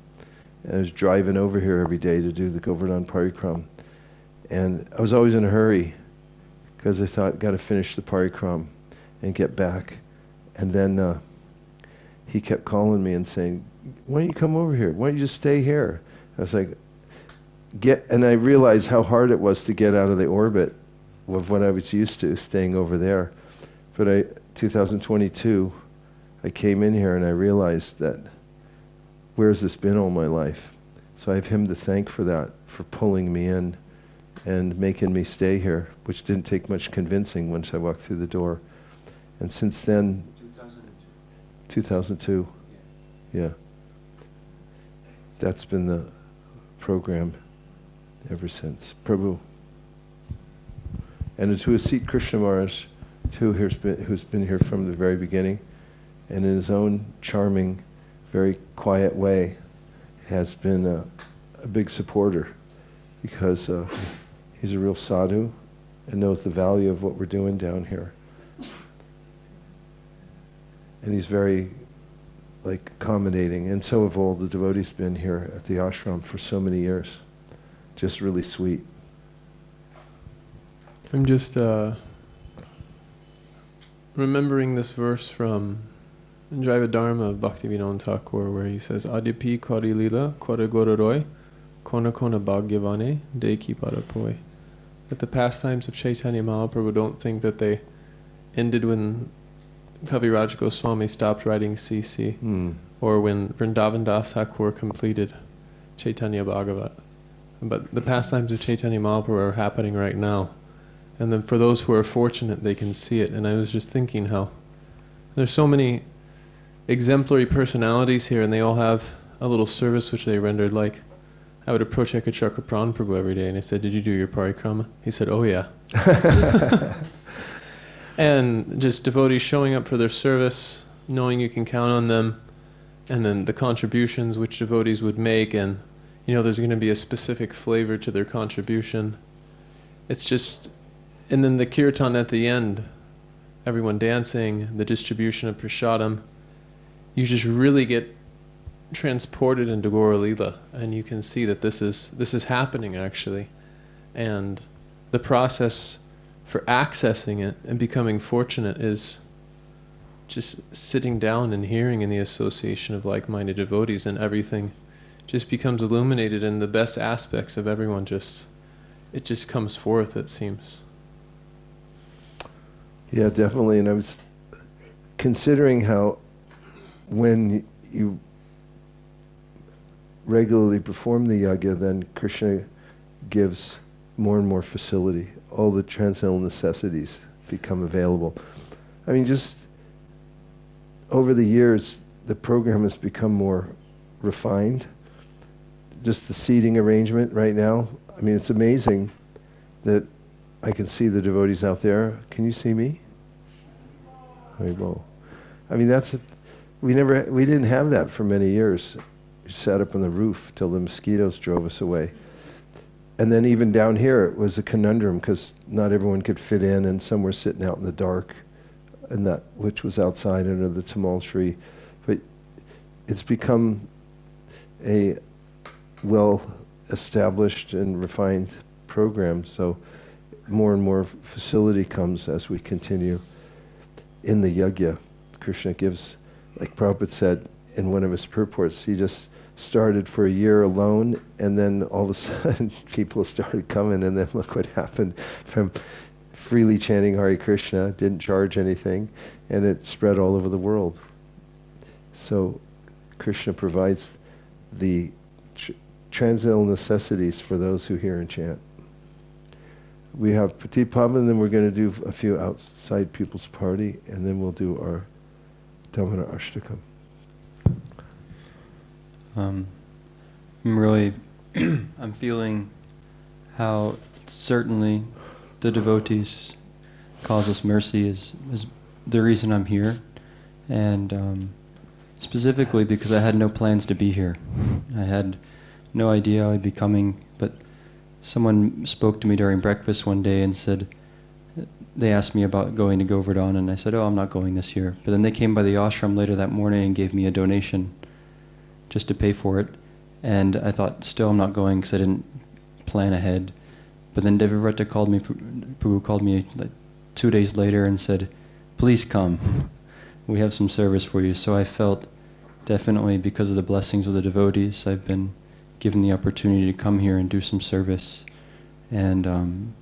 A: and I was driving over here every day to do the Govardhana Parikram, and I was always in a hurry because I thought, got to finish the Parikram and get back. And then he kept calling me and saying, why don't you come over here? Why don't you just stay here? I was like, and I realized how hard it was to get out of the orbit of what I was used to, staying over there. But 2022, I came in here and I realized that, where's this been all my life? So I have him to thank for that, for pulling me in and making me stay here, which didn't take much convincing once I walked through the door. And since then, 2002, yeah. That's been the program ever since. Prabhu. And to Asit Krishna Maharaj, too, who's been here from the very beginning, and in his own charming, very quiet way, has been a big supporter, because he's a real sadhu and knows the value of what we're doing down here. And he's very accommodating, and so have all the devotees been here at the ashram for so many years. Just really sweet.
E: I'm just remembering this verse from Jaiva Dharma of Bhaktivinoda Thakur, where he says, Adipi Kori Lila Kora Gororoi Kona Kona Bhagyavane Deki Parapoi. That the pastimes of Chaitanya Mahaprabhu, don't think that they ended when Kaviraj Goswami stopped writing CC, or when Vrindavan Das Thakur completed Chaitanya Bhagavat. But the pastimes of Chaitanya Mahaprabhu are happening right now. And then for those who are fortunate, they can see it. And I was just thinking how there's so many exemplary personalities here, and they all have a little service which they rendered. Like, I would approach Ekachakra Pran Prabhu every day, and I said, did you do your parikrama? He said, oh yeah. And just devotees showing up for their service, knowing you can count on them, and then the contributions which devotees would make, and there's going to be a specific flavor to their contribution. It's just, and then the kirtan at the end, everyone dancing, the distribution of prasadam, you just really get transported into Gaura-lila, and you can see that this is happening actually, and the process for accessing it and becoming fortunate is just sitting down and hearing in the association of like-minded devotees, and everything just becomes illuminated, and the best aspects of everyone it just comes forth, it seems.
A: Yeah, definitely. And I was considering how when you regularly perform the yajna, then Krishna gives more and more facility. All the transcendental necessities become available. I mean, just over the years, the program has become more refined. Just the seating arrangement right now, I mean, it's amazing that I can see the devotees out there. Can you see me? I mean, we didn't have that for many years. We sat up on the roof till the mosquitoes drove us away. And then even down here, it was a conundrum because not everyone could fit in, and some were sitting out in the dark, and that which was outside under the tamal tree. But it's become a well-established and refined program, so more and more facility comes as we continue in the yajna. Krishna gives, like Prabhupada said in one of his purports, he just started for a year alone, and then all of a sudden people started coming, and then look what happened. From freely chanting Hare Krishna, didn't charge anything, and it spread all over the world. So Krishna provides the transcendental necessities for those who hear and chant. We have Petit Pub, and then we're going to do a few outside people's party, and then we'll do our Damodar Ashtakam.
F: I'm really, I'm feeling how certainly the devotees cause us mercy is the reason I'm here, and specifically because I had no plans to be here. I had no idea I'd be coming, but someone spoke to me during breakfast one day and said, they asked me about going to Govardhana, and I said, oh, I'm not going this year. But then they came by the ashram later that morning and gave me a donation just to pay for it. And I thought, still I'm not going because I didn't plan ahead. But then Devavrata called me, Prabhu called me like 2 days later and said, please come. We have some service for you. So I felt definitely because of the blessings of the devotees, I've been given the opportunity to come here and do some service. And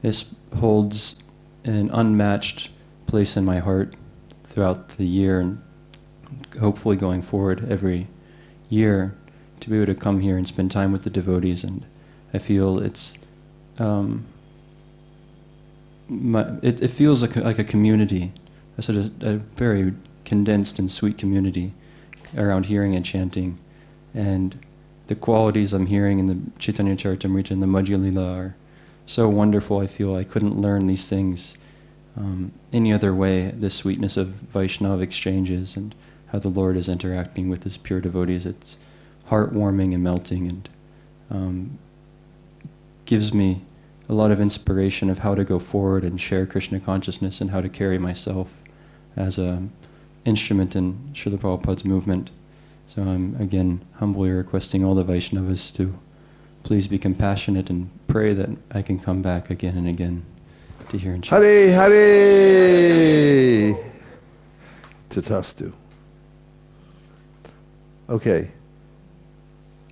F: this holds an unmatched place in my heart throughout the year, and hopefully going forward every year to be able to come here and spend time with the devotees. And I feel it's it feels like a community, a sort of a very condensed and sweet community around hearing and chanting. And the qualities I'm hearing in the Chaitanya Charitamrita and the Madhya-Lila are so wonderful. I feel I couldn't learn these things any other way, the sweetness of Vaishnava exchanges and how the Lord is interacting with his pure devotees. It's heartwarming and melting, and gives me a lot of inspiration of how to go forward and share Krishna consciousness and how to carry myself as an instrument in Srila Prabhupada's movement. So I'm again humbly requesting all the Vaishnavas to please be compassionate and pray that I can come back again and again to hear and chant.
A: Hare Hare Tatastu. Okay.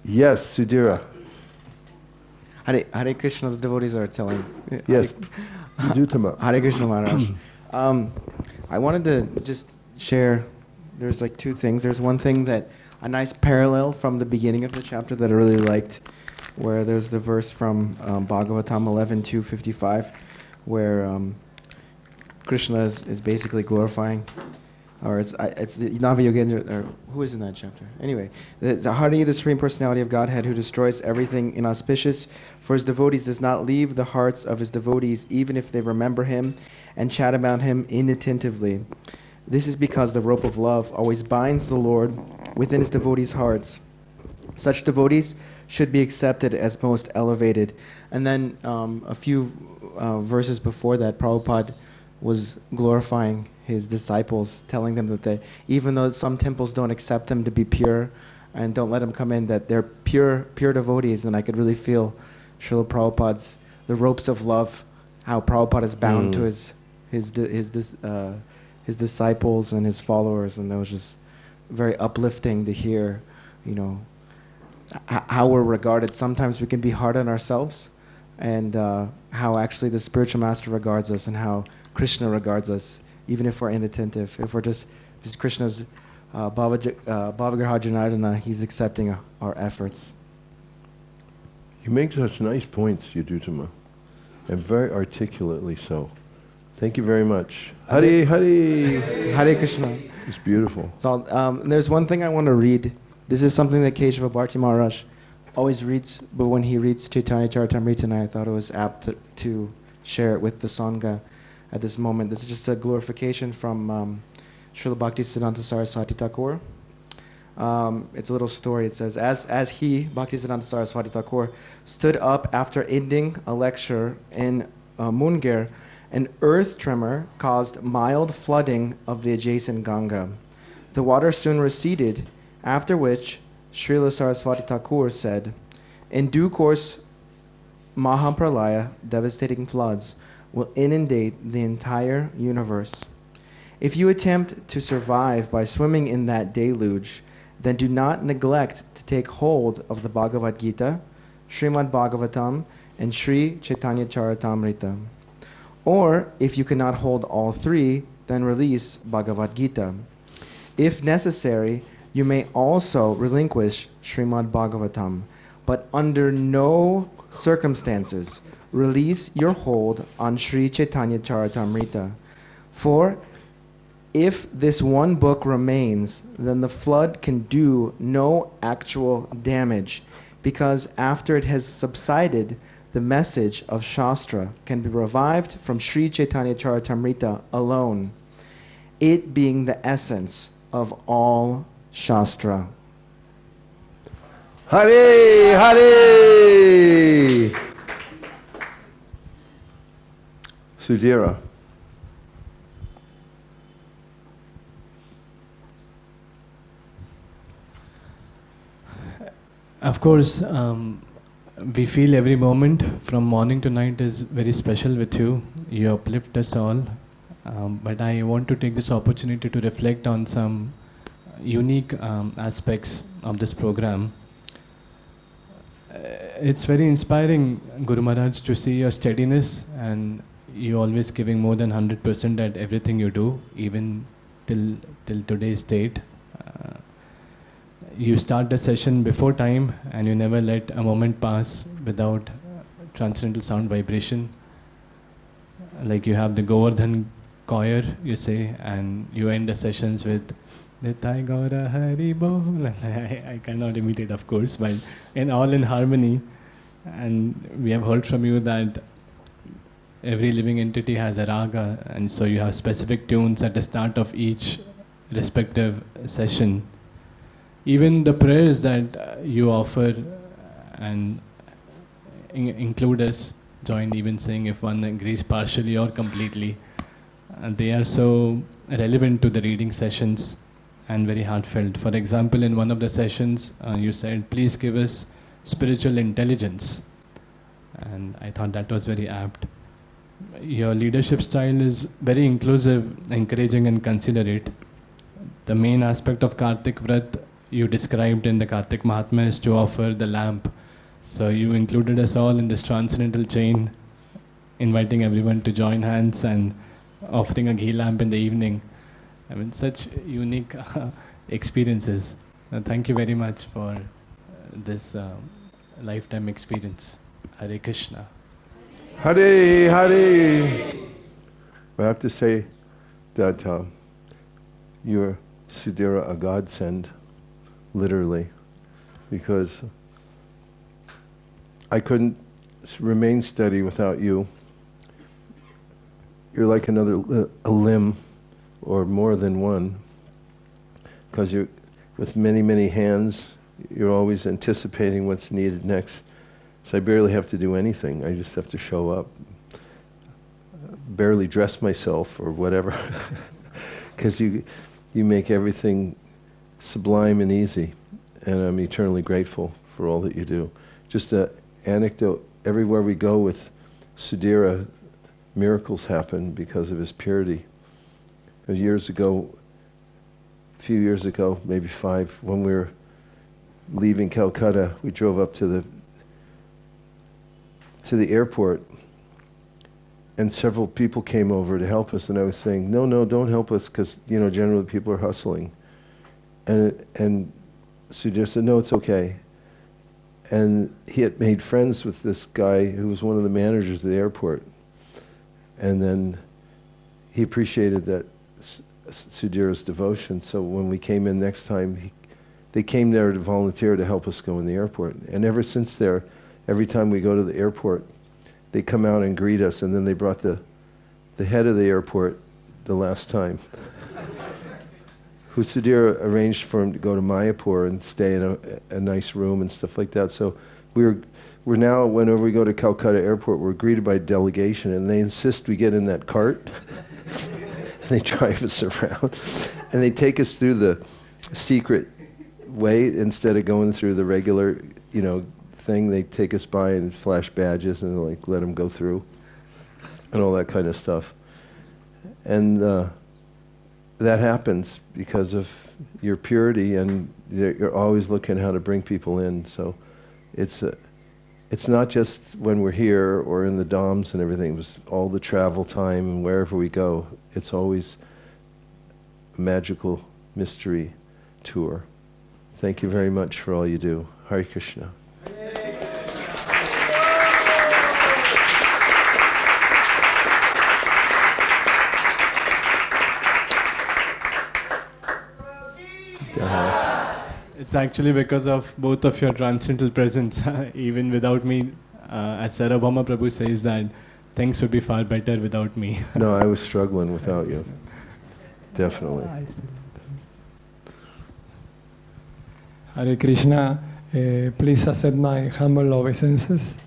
A: Yes, Sudhira.
G: Hare Krishna, the devotees are telling.
A: Yes. Dutama.
G: Hare Krishna Maharaj. I wanted to just share, there's like two things. There's one thing that, a nice parallel from the beginning of the chapter that I really liked, where there's the verse from Bhagavatam 11:255, where Krishna is basically glorifying, or it's the Nava-Yogendra, or who is in that chapter? Anyway, the Hari, the Supreme Personality of Godhead, who destroys everything inauspicious for his devotees, does not leave the hearts of his devotees, even if they remember him and chat about him inattentively. This is because the rope of love always binds the Lord within his devotees' hearts. Such devotees should be accepted as most elevated. And then a few verses before that, Prabhupada was glorifying his disciples, telling them that they, even though some temples don't accept them to be pure and don't let them come in, that they're pure devotees. And I could really feel Srila Prabhupada's, the ropes of love, how Prabhupada is bound to his disciples and his followers, and that was just very uplifting to hear, how we're regarded. Sometimes we can be hard on ourselves, and how actually the spiritual master regards us, and how Krishna regards us, even if we're inattentive. If we're just Krishna's Bhavagraha Janardana, he's accepting our efforts.
A: You make such nice points, Yudhutama, and very articulately so. Thank you very much. Hare Hare.
G: Hare Krishna.
A: It's beautiful.
G: So there's one thing I want to read. This is something that Keshava Bharti Maharaj always reads, but when he reads Chaitanya Charitamrita, I thought it was apt to share it with the Sangha at this moment. This is just a glorification from Srila Bhaktisiddhanta Saraswati Thakur. It's a little story. It says, as he, Bhaktisiddhanta Saraswati Thakur, stood up after ending a lecture in Munger, an earth tremor caused mild flooding of the adjacent Ganga. The water soon receded, after which Srila Saraswati Thakur said, in due course, Mahapralaya, devastating floods, will inundate the entire universe. If you attempt to survive by swimming in that deluge, then do not neglect to take hold of the Bhagavad Gita, Srimad Bhagavatam, and Sri Chaitanya Charitamrita. Or, if you cannot hold all three, then release Bhagavad Gita. If necessary, you may also relinquish Srimad Bhagavatam, but under no circumstances release your hold on Sri Chaitanya Charitamrita. For if this one book remains, then the flood can do no actual damage, because after it has subsided, the message of Shastra can be revived from Sri Chaitanya Charitamrita alone, it being the essence of all Shastra.
A: Hare Hare! Sudhira.
H: Of course, we feel every moment from morning to night is very special with you. You uplift us all. But I want to take this opportunity to reflect on some unique aspects of this program. It's very inspiring, Guru Maharaj, to see your steadiness and you always giving more than 100% at everything you do, even till today's date. You start the session before time and you never let a moment pass without transcendental sound vibration. Like you have the Govardhana choir, you say, and you end the sessions with Nitai Gaura Hari Bol. I cannot imitate, of course, but all in harmony. And we have heard from you that every living entity has a raga, and so you have specific tunes at the start of each respective session. Even the prayers that you offer and include us, join even saying if one agrees partially or completely, they are so relevant to the reading sessions and very heartfelt. For example, in one of the sessions, you said, please give us spiritual intelligence. And I thought that was very apt. Your leadership style is very inclusive, encouraging and considerate. The main aspect of Kartik Vrat you described in the Kartik Mahatma is to offer the lamp. So you included us all in this transcendental chain, inviting everyone to join hands and offering a ghee lamp in the evening. I mean, such unique experiences. Thank you very much for this lifetime experience. Hare Krishna.
A: Hare Hare! I have to say that you're, Sudhira, a godsend, literally, because I couldn't remain steady without you. You're like another a limb, or more than one, because you're with many, many hands. You're always anticipating what's needed next. So I barely have to do anything. I just have to show up, barely dress myself or whatever, because you make everything sublime and easy, and I'm eternally grateful for all that you do. Just an anecdote, everywhere we go with Sudhira, miracles happen because of his purity. A few years ago, maybe 5, when we were leaving Calcutta, we drove up to the airport, and several people came over to help us, and I was saying, no, don't help us, because generally people are hustling. And Sudhir said, no, it's okay. And he had made friends with this guy who was one of the managers of the airport. And then he appreciated that Sudhira's devotion. So when we came in next time, they came there to volunteer to help us go in the airport. And ever since there, every time we go to the airport, they come out and greet us. And then they brought the head of the airport the last time, who Sudhira arranged for him to go to Mayapur and stay in a nice room and stuff like that. So we're now, whenever we go to Calcutta Airport, we're greeted by a delegation, and they insist we get in that cart. They drive us around, and they take us through the secret way instead of going through the regular, thing. They take us by and flash badges and let them go through, and all that kind of stuff. And that happens because of your purity, and you're always looking how to bring people in. So it's it's not just when we're here or in the Dhams and everything. It was all the travel time and wherever we go. It's always a magical mystery tour. Thank you very much for all you do. Hare Krishna.
H: It's actually because of both of your transcendental presence. Even without me, as Sarabhama Prabhu says that things would be far better without me.
A: No, I was struggling without you. Definitely.
I: Hare Krishna, please accept my humble obeisances.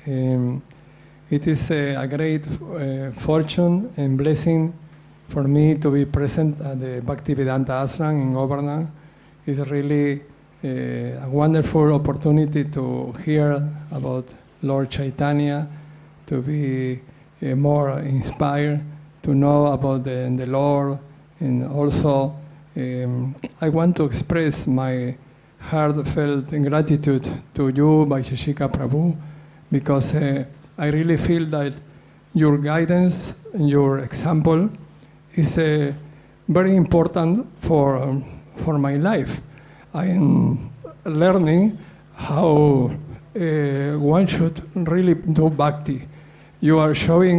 I: It is a great fortune and blessing for me to be present at the Bhaktivedanta Ashram in Govardhana. It's really a wonderful opportunity to hear about Lord Chaitanya, to be more inspired, to know about the Lord, and also I want to express my heartfelt gratitude to you, Vaisesika Prabhu, because I really feel that your guidance and your example is very important for my life. I am learning how one should really do bhakti. You are showing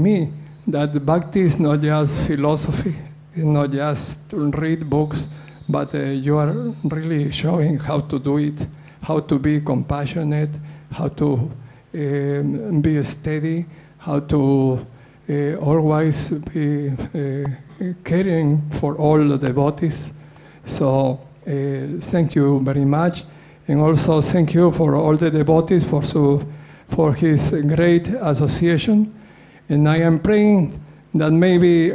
I: me that bhakti is not just philosophy, it's not just to read books, but you are really showing how to do it, how to be compassionate, how to be steady, how to always be caring for all the devotees. So thank you very much, and also thank you for all the devotees for his great association. And I am praying that maybe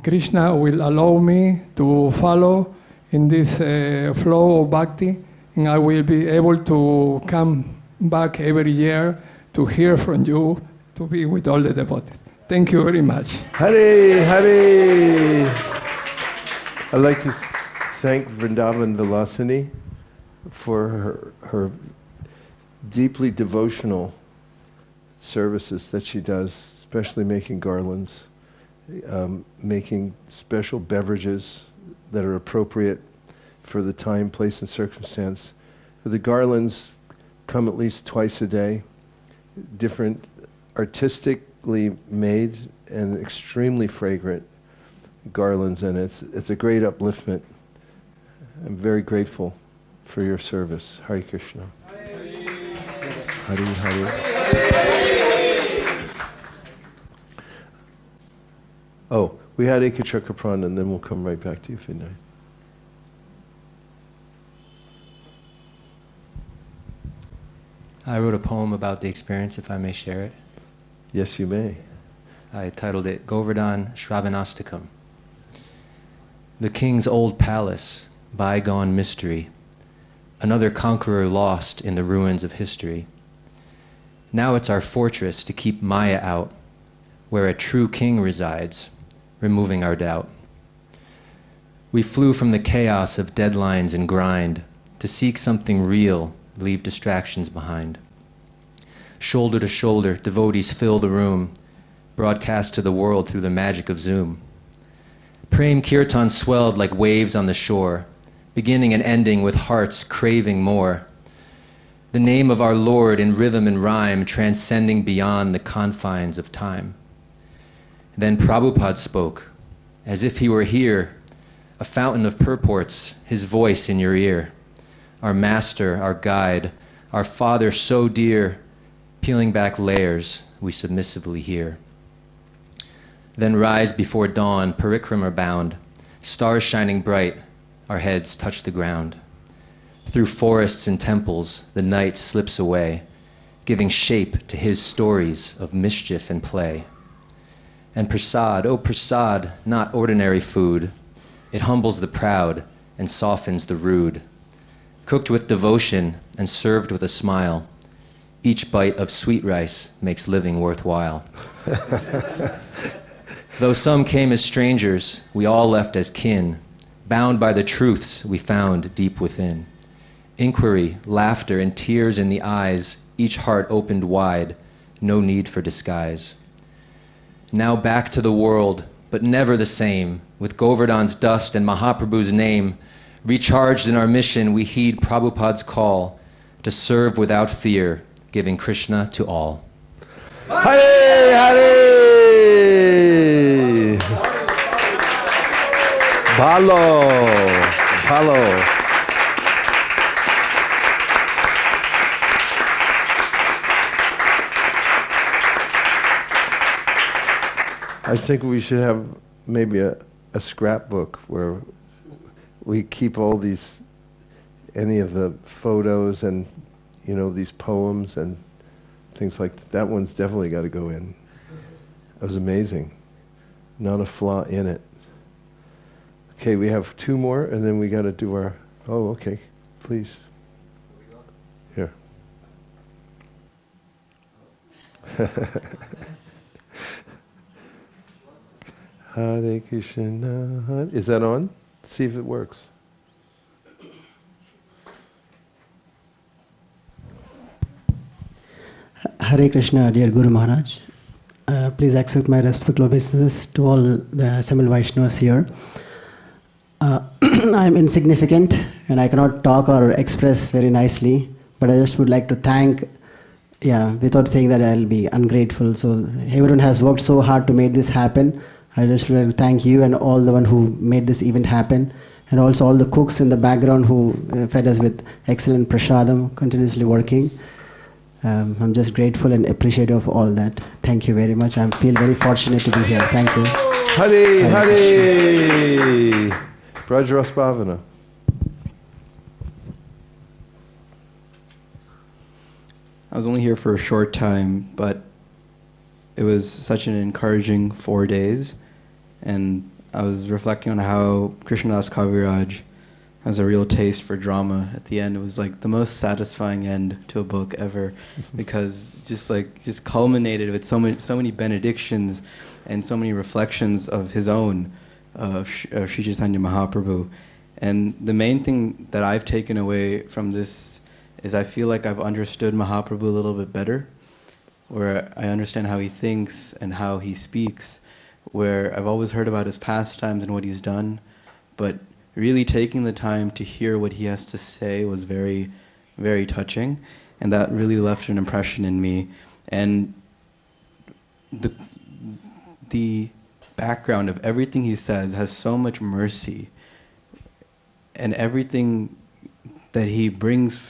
I: Krishna will allow me to follow in this flow of bhakti, and I will be able to come back every year to hear from you, to be with all the devotees. Thank you very much.
A: Hare Hare. I'd like to thank Vrindavan Vilasini for her deeply devotional services that she does, especially making garlands, making special beverages that are appropriate for the time, place, and circumstance. The garlands come at least twice a day, different, artistically made and extremely fragrant garlands, and it's a great upliftment. I'm very grateful for your service. Hare Krishna. Hare Hare. Oh, we had Ekachakra and then we'll come right back to you, Vinay.
J: I wrote a poem about the experience, if I may share it.
A: Yes, you may.
J: I titled it Govardhana Shravanastakam. The king's old palace, bygone mystery, another conqueror lost in the ruins of history. Now it's our fortress to keep Maya out, where a true king resides, removing our doubt. We flew from the chaos of deadlines and grind to seek something real, leave distractions behind. Shoulder to shoulder, devotees fill the room, broadcast to the world through the magic of Zoom. Prem Kirtan swelled like waves on the shore, beginning and ending with hearts craving more. The name of our Lord in rhythm and rhyme, transcending beyond the confines of time. Then Prabhupada spoke, as if he were here, a fountain of purports, his voice in your ear. Our master, our guide, our father so dear, peeling back layers we submissively hear. Then rise before dawn, parikrama bound, stars shining bright, our heads touch the ground. Through forests and temples, the night slips away, giving shape to his stories of mischief and play. And prasad, oh prasad, not ordinary food, it humbles the proud and softens the rude. Cooked with devotion and served with a smile, each bite of sweet rice makes living worthwhile. Though some came as strangers, we all left as kin, bound by the truths we found deep within. inquiry, laughter, and tears in the eyes, each heart opened wide, no need for disguise. Now back to the world, but never the same, with Govardhan's dust and Mahaprabhu's name, recharged in our mission, we heed Prabhupada's call to serve without fear, giving Krishna to all.
A: Hare Hare! Bhalo! Bhalo! I think we should have maybe a scrapbook where we keep all these, any of the photos and, you know, these poems and things like that. That one's definitely got to go in. It was amazing. Not a flaw in it. Okay, we have two more and then we got to do our, oh, okay, please. Here. Hare Krishna. Is that on? See if it works.
K: Hare Krishna, dear Guru Maharaj. Please accept my respectful obeisances to all the assembled Vaishnavas here. I am insignificant and I cannot talk or express very nicely, but I just would like to thank, without saying that I'll be ungrateful. So everyone has worked so hard to make this happen. I just would like to thank you and all the one who made this event happen, and also all the cooks in the background who fed us with excellent prasadam, continuously working. I'm just grateful and appreciative of all that. Thank you very much. I feel very fortunate to be here. Thank you.
A: Hare Hare! Brajras Bhavana.
F: I was only here for a short time, but it was such an encouraging 4 days, and I was reflecting on how Krishnadas Kaviraj has a real taste for drama. At the end, it was like the most satisfying end to a book ever, because just culminated with so many benedictions and so many reflections of his own, Sri Chaitanya Mahaprabhu. And the main thing that I've taken away from this is I feel like I've understood Mahaprabhu a little bit better, where I understand how he thinks and how he speaks, where I've always heard about his pastimes and what he's done, but really taking the time to hear what he has to say was very, very touching, and that really left an impression in me. And the background of everything he says has so much mercy, and everything that he brings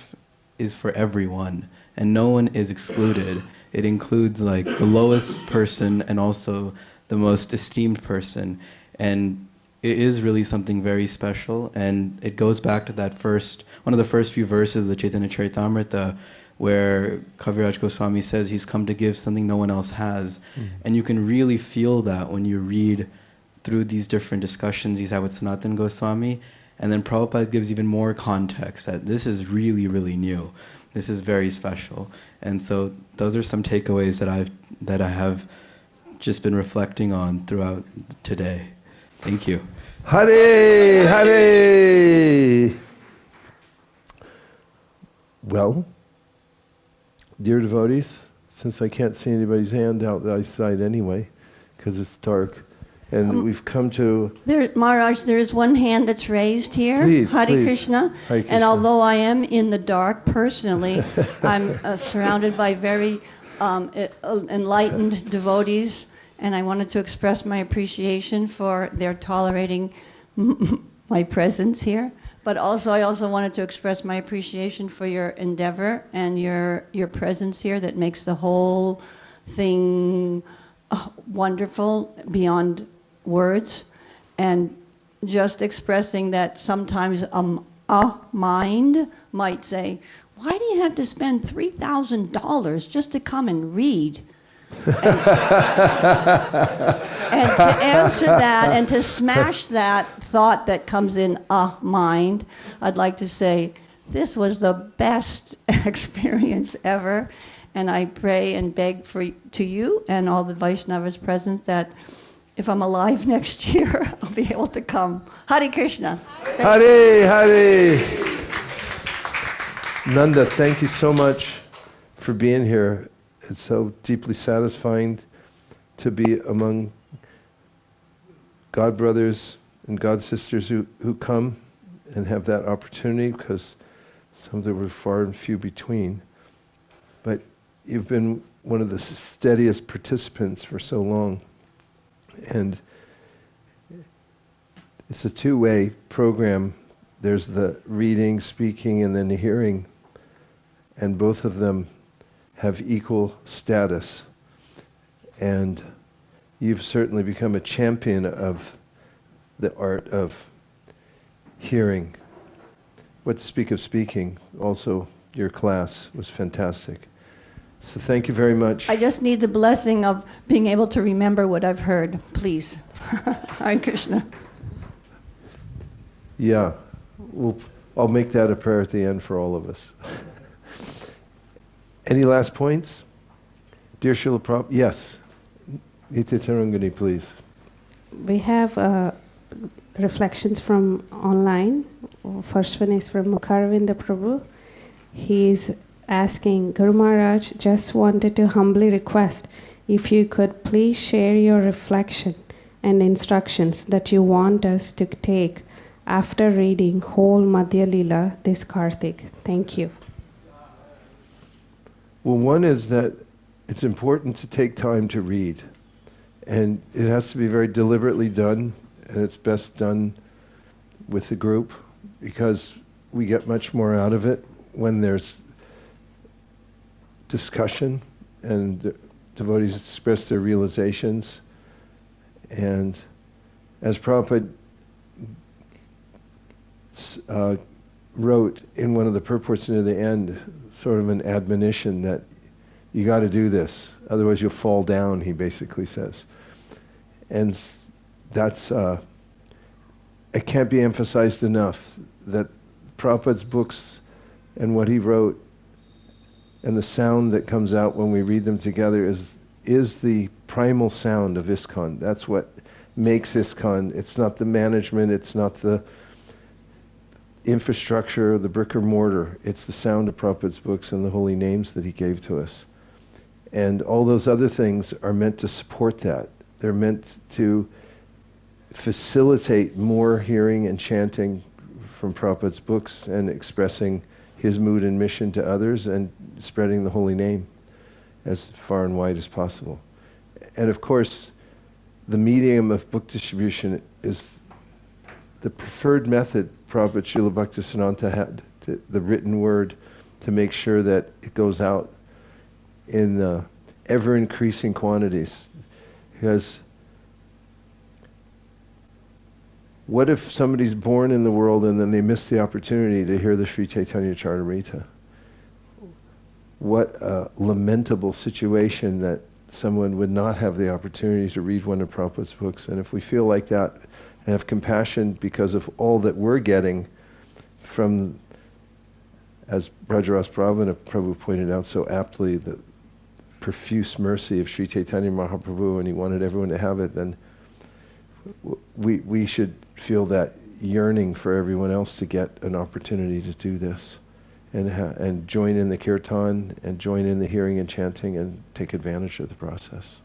F: is for everyone, and no one is excluded. It includes like the lowest person and also the most esteemed person, and it is really something very special. And it goes back to that one of the first few verses of the Chaitanya Charitamrita, where Kaviraj Goswami says he's come to give something no one else has. And you can really feel that when you read through these different discussions he's had with Sanatana Goswami. And then Prabhupada gives even more context that this is really, really new. This is very special. And so those are some takeaways that I have just been reflecting on throughout today. Thank you.
A: Hare Hare! Well, dear devotees, since I can't see anybody's hand out the side anyway, because it's dark, and we've come to...
L: Maharaj, there is one hand that's raised here.
A: Please,
L: Hare
A: please.
L: Krishna.
A: Hare Krishna.
L: And although I am in the dark personally, I'm surrounded by very enlightened devotees, and I wanted to express my appreciation for their tolerating my presence here. But also, I also wanted to express my appreciation for your endeavor and your presence here that makes the whole thing wonderful beyond words. And just expressing that sometimes a mind might say, why do you have to spend $3,000 just to come and read? And to answer that and to smash that thought that comes in a mind, I'd like to say this was the best experience ever, and I pray and beg to you and all the Vaishnavas present that if I'm alive next year, I'll be able to come. Hare Krishna.
A: Hare Hare. Nanda, thank you so much for being here. It's so deeply satisfying to be among God brothers and God sisters who come and have that opportunity, because some of them were far and few between. But you've been one of the steadiest participants for so long. And it's a two-way program. There's the reading, speaking, and then the hearing. And both of them have equal status. And you've certainly become a champion of the art of hearing. What to speak of speaking, also your class was fantastic. So thank you very much.
L: I just need the blessing of being able to remember what I've heard, please. Hare Krishna.
A: Yeah, I'll make that a prayer at the end for all of us. Any last points? Dear Srila Prabhupada, yes. Nityatarangani, please.
M: We have reflections from online. First one is from Mukaravinda Prabhu. He is asking, Guru Maharaj, just wanted to humbly request if you could please share your reflection and instructions that you want us to take after reading whole Madhya-Lila this Karthik. Thank you.
A: Well, one is that it's important to take time to read. And it has to be very deliberately done, and it's best done with the group, because we get much more out of it when there's discussion and devotees express their realizations. And as Prabhupada wrote in one of the purports near the end, sort of an admonition that you got to do this, otherwise you'll fall down, he basically says. And that's, it can't be emphasized enough that Prabhupada's books and what he wrote and the sound that comes out when we read them together is the primal sound of ISKCON. That's what makes ISKCON. It's not the management, it's not the infrastructure, the brick or mortar. It's the sound of Prabhupada's books and the holy names that he gave to us. And all those other things are meant to support that. They're meant to facilitate more hearing and chanting from Prabhupada's books and expressing his mood and mission to others and spreading the holy name as far and wide as possible. And of course, the medium of book distribution is the preferred method Prabhupada Srila Bhaktisiddhanta had, the written word, to make sure that it goes out in ever-increasing quantities. Because what if somebody's born in the world and then they miss the opportunity to hear the Sri Chaitanya Charitamrita? What a lamentable situation that someone would not have the opportunity to read one of Prabhupada's books. And if we feel like that and have compassion because of all that we're getting from, as Brajaras Prabhu pointed out so aptly, the profuse mercy of Sri Chaitanya Mahaprabhu, and he wanted everyone to have it, then we should feel that yearning for everyone else to get an opportunity to do this and join in the kirtan and join in the hearing and chanting and take advantage of the process.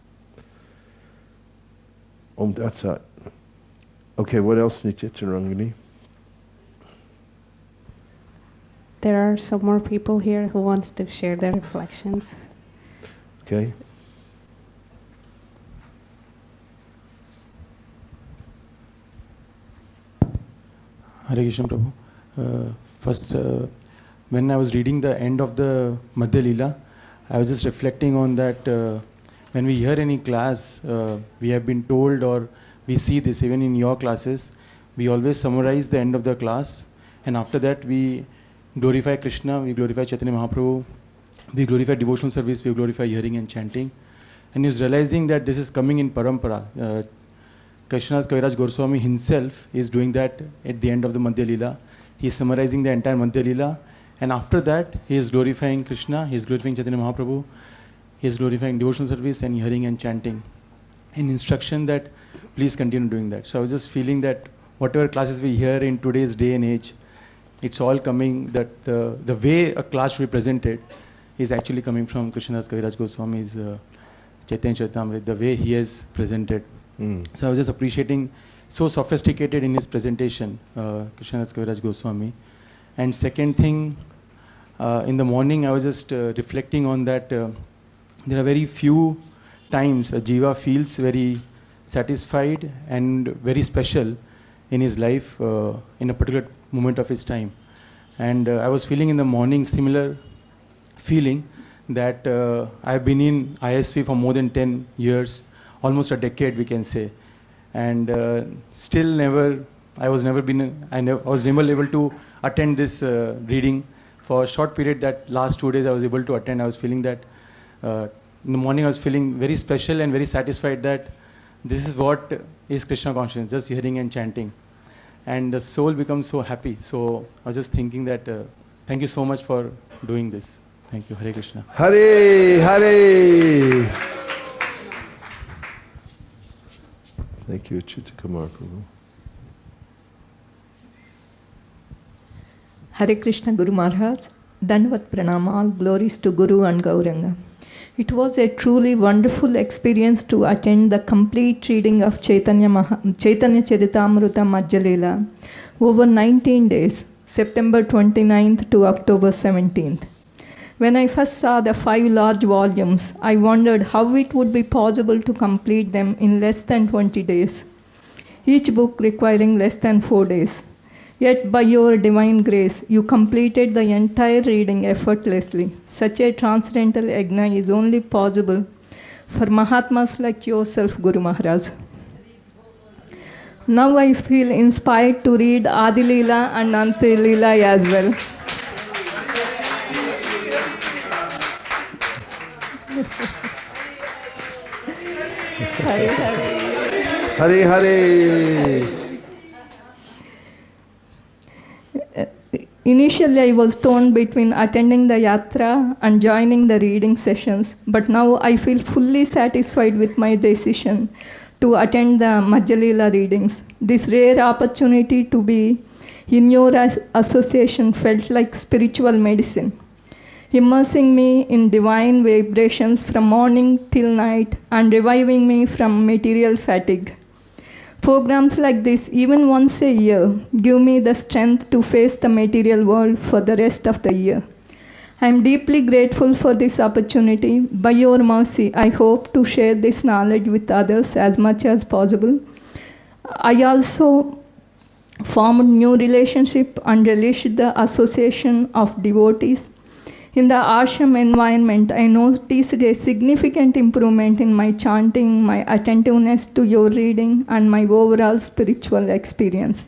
A: Om Tat Sat. Okay, what else, Nityatarangani?
M: There are some more people here who wants to share their reflections.
A: Okay.
N: Hare Krishna Prabhu. First, when I was reading the end of the Madhya-Lila, I was just reflecting on that when we hear any class, we have been told, or we see this even in your classes, we always summarize the end of the class, and after that we glorify Krishna, we glorify Chaitanya Mahaprabhu, we glorify devotional service, we glorify hearing and chanting. And he's realizing that this is coming in parampara. Krishna's Kaviraj Goswami himself is doing that at the end of the Madhya-Lila. He is summarizing the entire Madhya-Lila, and after that he is glorifying Krishna, he is glorifying Chaitanya Mahaprabhu, he is glorifying devotional service and hearing and chanting. An instruction that please continue doing that. So I was just feeling that whatever classes we hear in today's day and age, it's all coming, that the way a class should be presented is actually coming from Krishnadas Kaviraj Goswami's Chaitanya Charitamrita, the way he has presented. So I was just appreciating, so sophisticated in his presentation, Krishnadas Kaviraj Goswami. And second thing, in the morning I was just reflecting on that there are very few times a jiva feels very satisfied and very special in his life in a particular moment of his time. And I was feeling in the morning similar feeling that I've been in ISV for more than 10 years, almost a decade we can say, and still I was never able to attend this reading. For a short period, that last 2 days I was able to attend. I was feeling that in the morning I was feeling very special and very satisfied that this is what is Krishna consciousness, just hearing and chanting. And the soul becomes so happy. So I was just thinking that thank you so much for doing this. Thank you. Hare Krishna.
A: Hare Hare. Thank you, Chittakumar Prabhu.
O: Hare Krishna Guru Maharaj, Dandavat Pranam, all glories to Guru and Gauranga. It was a truly wonderful experience to attend the complete reading of Chaitanya Charitamrita Madhya-Lila over 19 days, September 29th to October 17th. When I first saw the 5 large volumes, I wondered how it would be possible to complete them in less than 20 days, each book requiring less than 4 days. Yet by your divine grace, you completed the entire reading effortlessly. Such a transcendental yajna is only possible for Mahatmas like yourself, Guru Maharaj. Now I feel inspired to read Adi-Lila and Anta-Lila as well. Hare Hare.
A: Hare Hare.
O: Initially, I was torn between attending the yatra and joining the reading sessions, but now I feel fully satisfied with my decision to attend the Madhya-Lila readings. This rare opportunity to be in your association felt like spiritual medicine, immersing me in divine vibrations from morning till night and reviving me from material fatigue. Programs like this, even once a year, give me the strength to face the material world for the rest of the year. I am deeply grateful for this opportunity. By your mercy, I hope to share this knowledge with others as much as possible. I also formed new relationship and relished the association of devotees. In the ashram environment, I noticed a significant improvement in my chanting, my attentiveness to your reading, and my overall spiritual experience.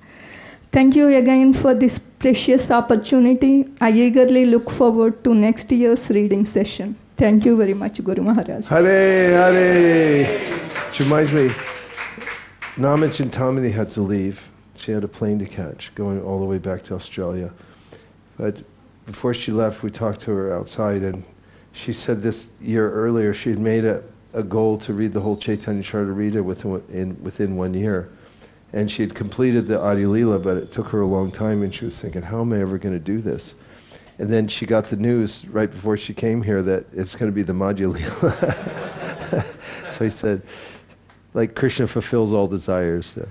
O: Thank you again for this precious opportunity. I eagerly look forward to next year's reading session. Thank you very much, Guru Maharaj.
A: Hare Hare. Which reminds me, Nama Chintamani had to leave. She had a plane to catch, going all the way back to Australia. But before she left, we talked to her outside, and she said this year earlier she had made a goal to read the whole Chaitanya Charitamrita within 1 year. And she had completed the Adi-Lila, but it took her a long time, and she was thinking, how am I ever going to do this? And then she got the news right before she came here that it's going to be the Madhya-Lila. So he said, like Krishna fulfills all desires. It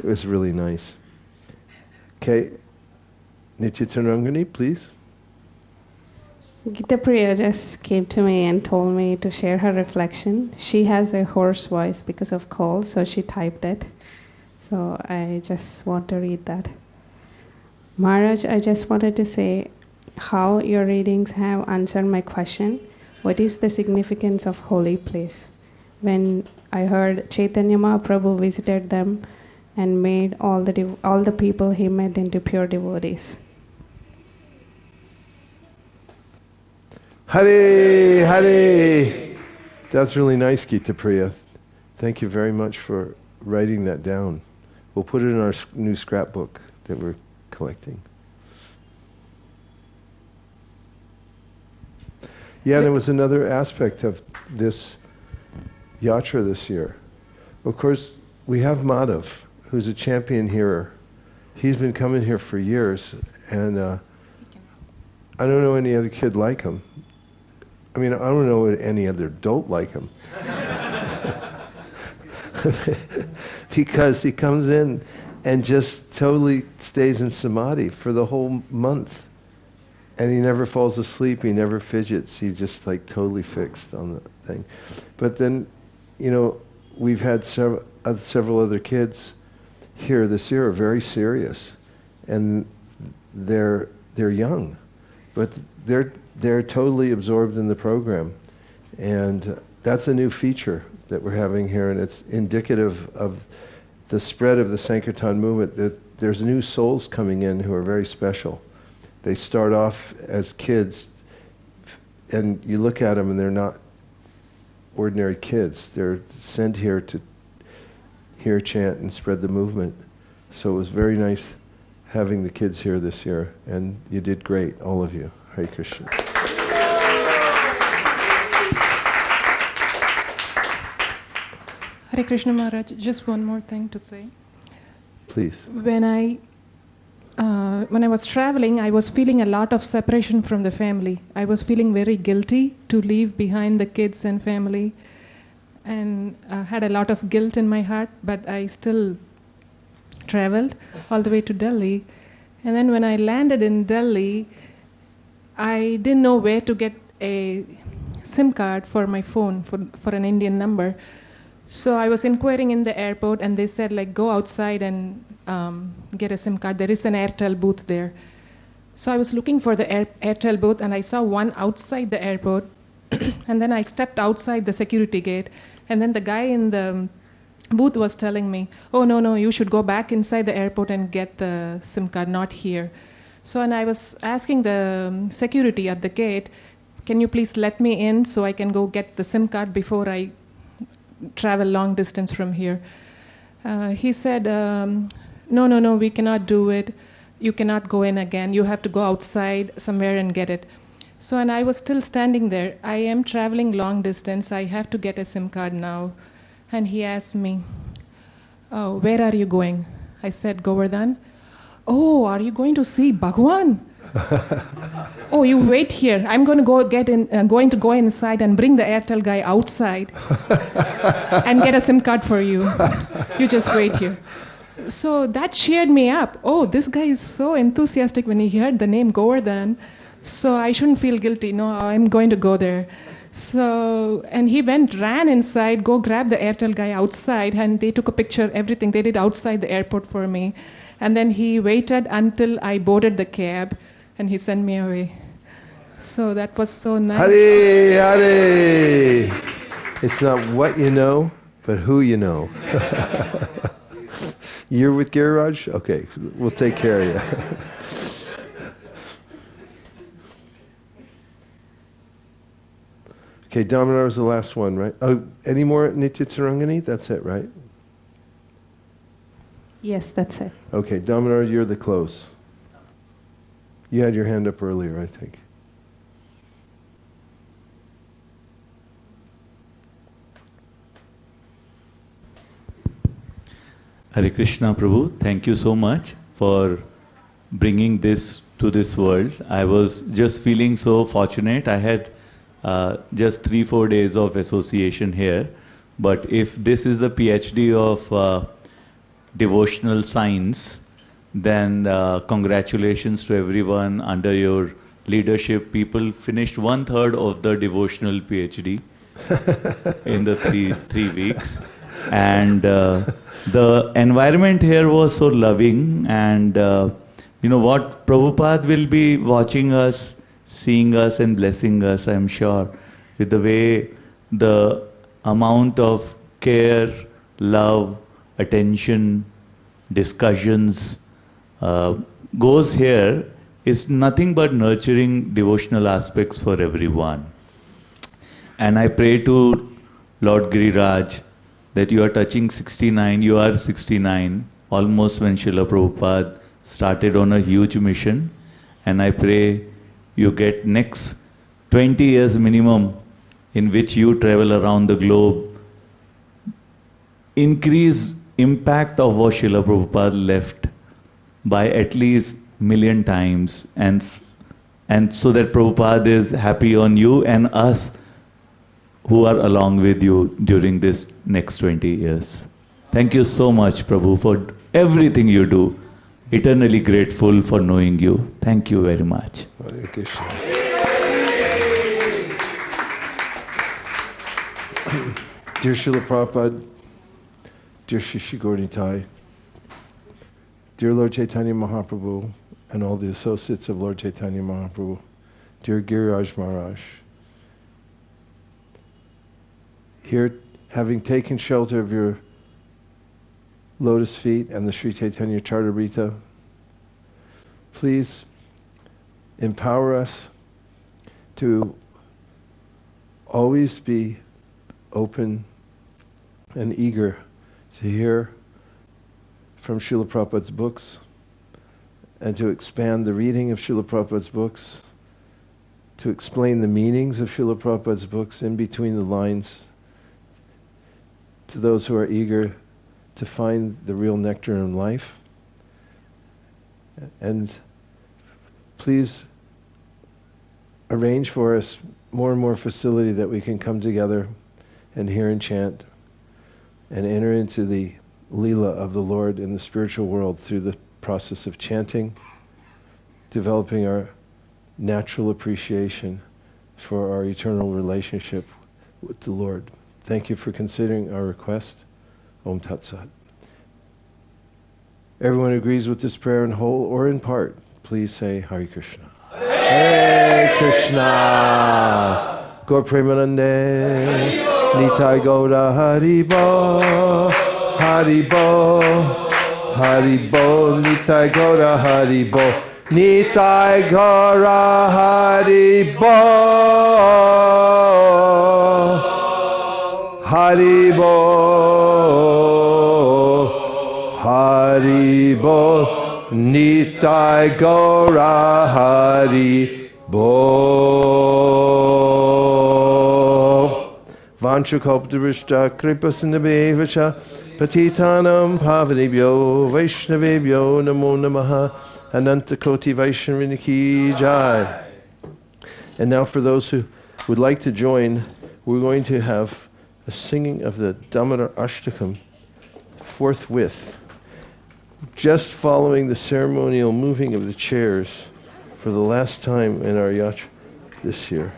A: was really nice. Okay, Nityatanangani, please.
M: Gita Priya just came to me and told me to share her reflection. She has a hoarse voice because of cold, so she typed it. So I just want to read that. Maharaj, I just wanted to say how your readings have answered my question. What is the significance of holy place? When I heard Chaitanya Mahaprabhu visited them and made all the people he met into pure devotees.
A: Hare Hare. That's really nice, Gita Priya. Thank you very much for writing that down. We'll put it in our new scrapbook that we're collecting. Yeah, there was another aspect of this yatra this year. Of course, we have Madhav, who's a champion hearer. He's been coming here for years, And I don't know any other kid like him. I mean, I don't know any other adult like him. Because he comes in and just totally stays in samadhi for the whole month. And he never falls asleep, he never fidgets, he's just like totally fixed on the thing. But then, you know, we've had several other kids here this year are very serious. And they're young, but they're totally absorbed in the program. And that's a new feature that we're having here, and it's indicative of the spread of the Sankirtan movement, that there's new souls coming in who are very special. They start off as kids, and you look at them and they're not ordinary kids. They're sent here to hear chant and spread the movement. So it was very nice having the kids here this year, and you did great, all of you. Hare Krishna.
P: Hare Krishna Maharaj, just one more thing to say.
A: Please.
P: When I was traveling, I was feeling a lot of separation from the family. I was feeling very guilty to leave behind the kids and family, and had a lot of guilt in my heart, but I still traveled all the way to Delhi. And then when I landed in Delhi, I didn't know where to get a SIM card for my phone for an Indian number. So I was inquiring in the airport, and they said, like, go outside and get a SIM card. There is an Airtel booth there. So I was looking for the Airtel booth, and I saw one outside the airport. And then I stepped outside the security gate, and then the guy in the booth was telling me, oh, no, you should go back inside the airport and get the SIM card, not here. So, and I was asking the security at the gate, can you please let me in so I can go get the SIM card before I travel long distance from here? He said, no, we cannot do it. You cannot go in again. You have to go outside somewhere and get it. So, and I was still standing there. I am traveling long distance. I have to get a SIM card now. And he asked me, oh, where are you going? I said, Govardhana. Oh, are you going to see Bhagwan? Oh, you wait here. I'm going to go inside and bring the Airtel guy outside and get a SIM card for you. You just wait here. So that cheered me up. Oh, this guy is so enthusiastic when he heard the name Govardhana. So I shouldn't feel guilty. No, I'm going to go there. So, and he ran inside, go grab the Airtel guy outside, and they took a picture, everything they did outside the airport for me. And then he waited until I boarded the cab, and he sent me away. So that was so nice.
A: Hare. It's not what you know, but who you know. You're with Giriraj? Okay, we'll take care of you. Okay, Damodar was the last one, right? Oh, any more Nitya Tarangani? That's it, right?
M: Yes, that's it.
A: Okay, Damodar, you're the close. You had your hand up earlier, I think.
Q: Hare Krishna Prabhu, thank you so much for bringing this to this world. I was just feeling so fortunate. I had just 3-4 days of association here, but if this is the PhD of devotional science, then congratulations to everyone under your leadership. People finished 1/3 of the devotional PhD in the three weeks, and the environment here was so loving, and you know what, Prabhupada will be watching us, seeing us and blessing us, I'm sure, with the way the amount of care, love, attention, discussions goes here is nothing but nurturing devotional aspects for everyone. And I pray to Lord Giriraj that you are touching 69, you are 69, almost when Srila Prabhupada started on a huge mission, and I pray you get next 20 years minimum in which you travel around the globe, increase impact of what Srila Prabhupada left by at least million times, and so that Prabhupada is happy on you and us who are along with you during this next 20 years. Thank you so much, Prabhu, for everything you do. Eternally grateful for knowing you. Thank you very much.
A: Hare Krishna. Dear Srila Prabhupada, dear Shri Gaura Nitai, dear Lord Chaitanya Mahaprabhu, and all the associates of Lord Chaitanya Mahaprabhu, dear Giriraj Maharaj, here, having taken shelter of your lotus feet and the Sri Chaitanya Charitamrita, please empower us to always be open and eager to hear from Srila Prabhupada's books and to expand the reading of Srila Prabhupada's books, to explain the meanings of Srila Prabhupada's books in between the lines to those who are eager to find the real nectar in life. And please arrange for us more and more facility that we can come together and hear and chant and enter into the Leela of the Lord in the spiritual world through the process of chanting, developing our natural appreciation for our eternal relationship with the Lord. Thank you for considering our request. Om Tat Sat. Everyone agrees with this prayer in whole or in part. Please say Hare Krishna. Hare Krishna. Gaur Premanande. Nitai Gaura Haribo. Haribo. Haribo. Nitai Gaura Haribo. Nitai Gaura Haribo. Haribo, Haribo, Nitai Gaura Haribo. Vanchakalpadrishta Kripasindabhevacha Patitanam Pavanebhyo Vaishnavebhyo Namo Namaha Anantakoti Vaishnaviniki Jai. And now for those who would like to join, we're going to have a singing of the Damodar Ashtakam forthwith, just following the ceremonial moving of the chairs for the last time in our yatra this year.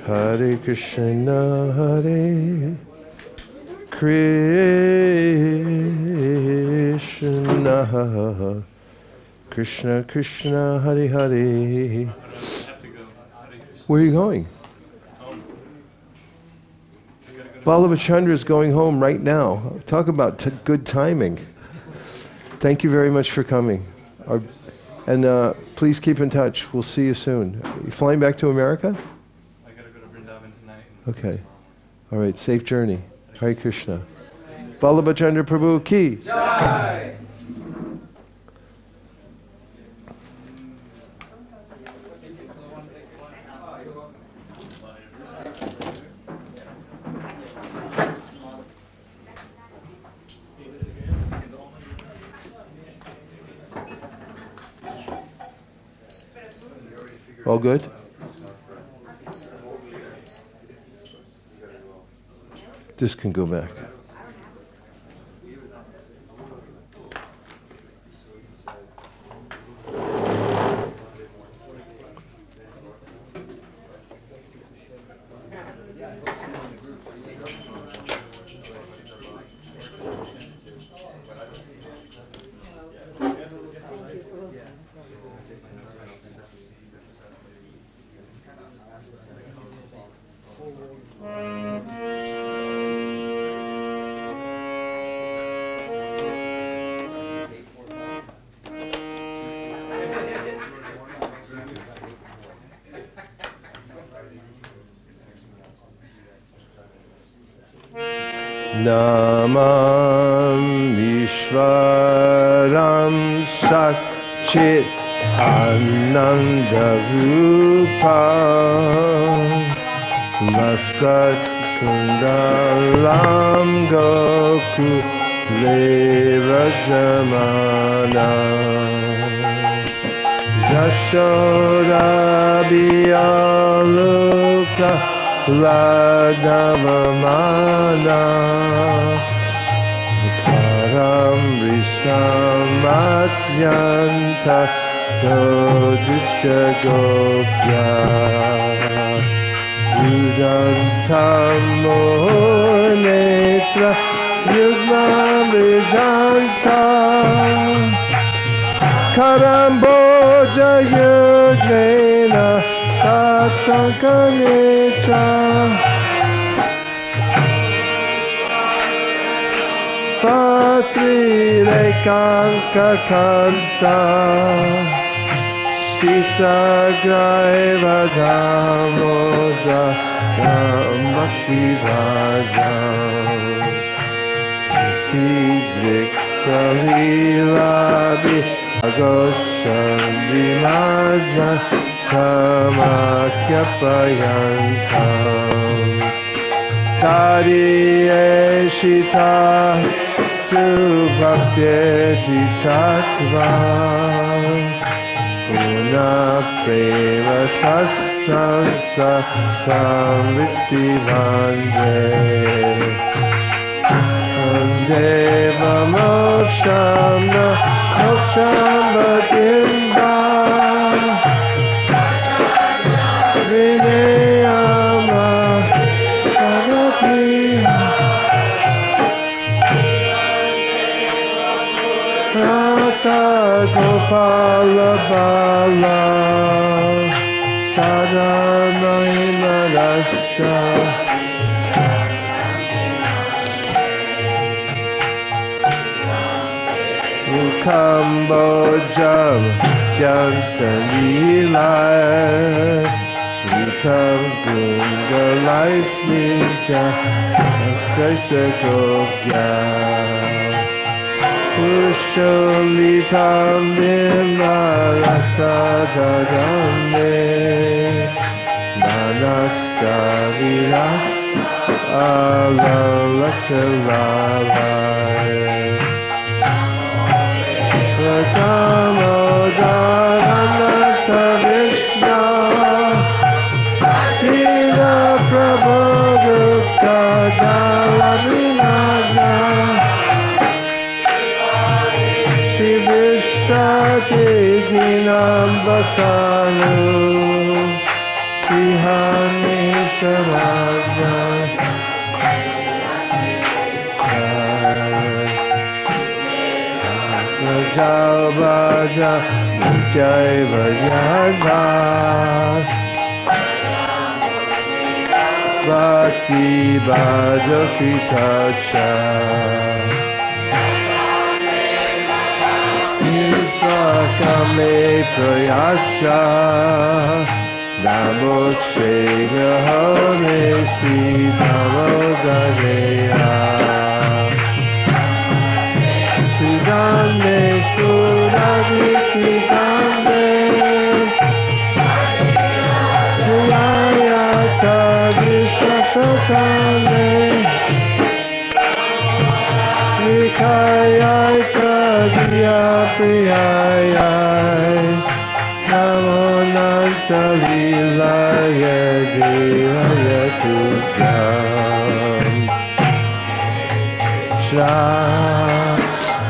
A: Hare Krishna, Hare Krishna, Krishna Krishna, Hare Hare. Where are you going? Balabhachandra is going home right now. Talk about good timing. Thank you very much for coming. And please keep in touch. We'll see you soon. Are you flying back to America?
F: I gotta go to Vrindavan tonight.
A: Okay. All right. Safe journey. Hare Krishna. Balabhachandra Prabhu ki. Jai. All good? This can go back. Namam Vishwaram Satchit Ananda Rupam Vasat Kundalam Goku Levajamana Jashoda Bialuka Ladavamana Param Vristam Atyanta Todutta Gopya Udantam Monetra Yugma Vidantam Karamboja Yugnena Satsankanitra Patri Rekanka Kanta Stisa Graiva Damoda Bhakti Bhajam Tidrik Salilabi Agoshan Vimaja Samakyapayantam Tari Eshita Subhakti Tattva Puna Prema Tasam Satam Vittivande Deva Moksham Bhakimba Vinayama Sarati Rata Gopala Bala Sadhanai Madasya Kambojam Jantanila Vitam Gunga Laismita Kaisakogya Pusholitam Vimarasadagamne Manastavira Alalakalalaya Prasamodaranata Vishna Sila Prabhu Gupta Dalavinaga Shri Vishnati Dinam Bhatanu Sihani Samadha Jabada Jai Vajada Bhakti Bhadati Tacha Isakame Prayacha Namokshe Grahane Sitamodaneya Sudane Sudaditi Kande Jaya Kadishakakande Nikaya Kadiya Priyayai Namo Nanta Lilaya Devaya Tukam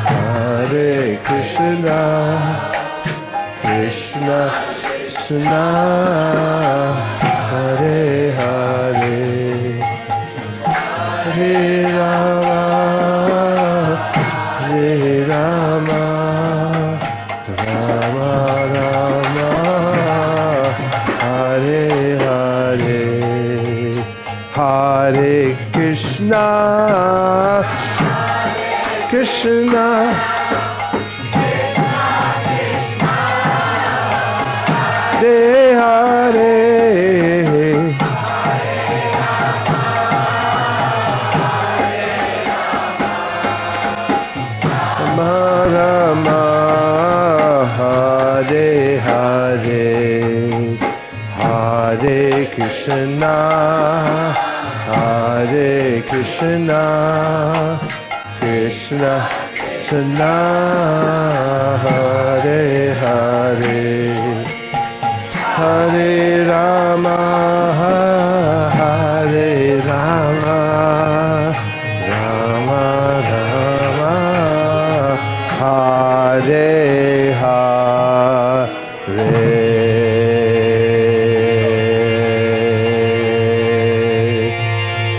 A: Hare Krishna, Krishna Krishna, Hare Hare, Hare Rama, Hare Rama, Rama Rama, Hare Hare, Hare Krishna, Krishna, Hare Hare, Rama Rama, Hare Hare, Hare Krishna. Hare Krishna, Krishna Krishna, Hare Hare, Hare Rama, Hare Rama, Rama Rama, Hare Hare.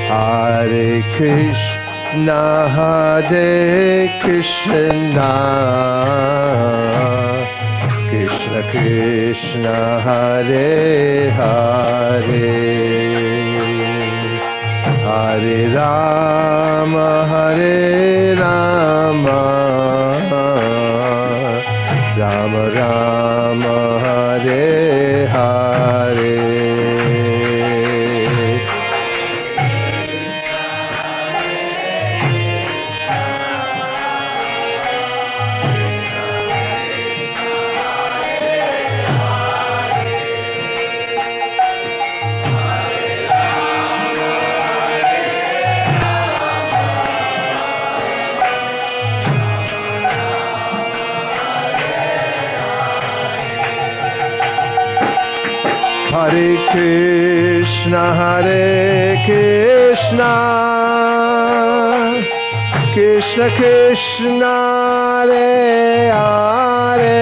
A: Hare Krishna, Hare Krishna, Krishna Krishna, Hare Hare, Hare Rama, Hare Rama, Rama Rama, Hare Hare. Hare Krishna, Hare Krishna, Krishna Krishna, Hare Hare,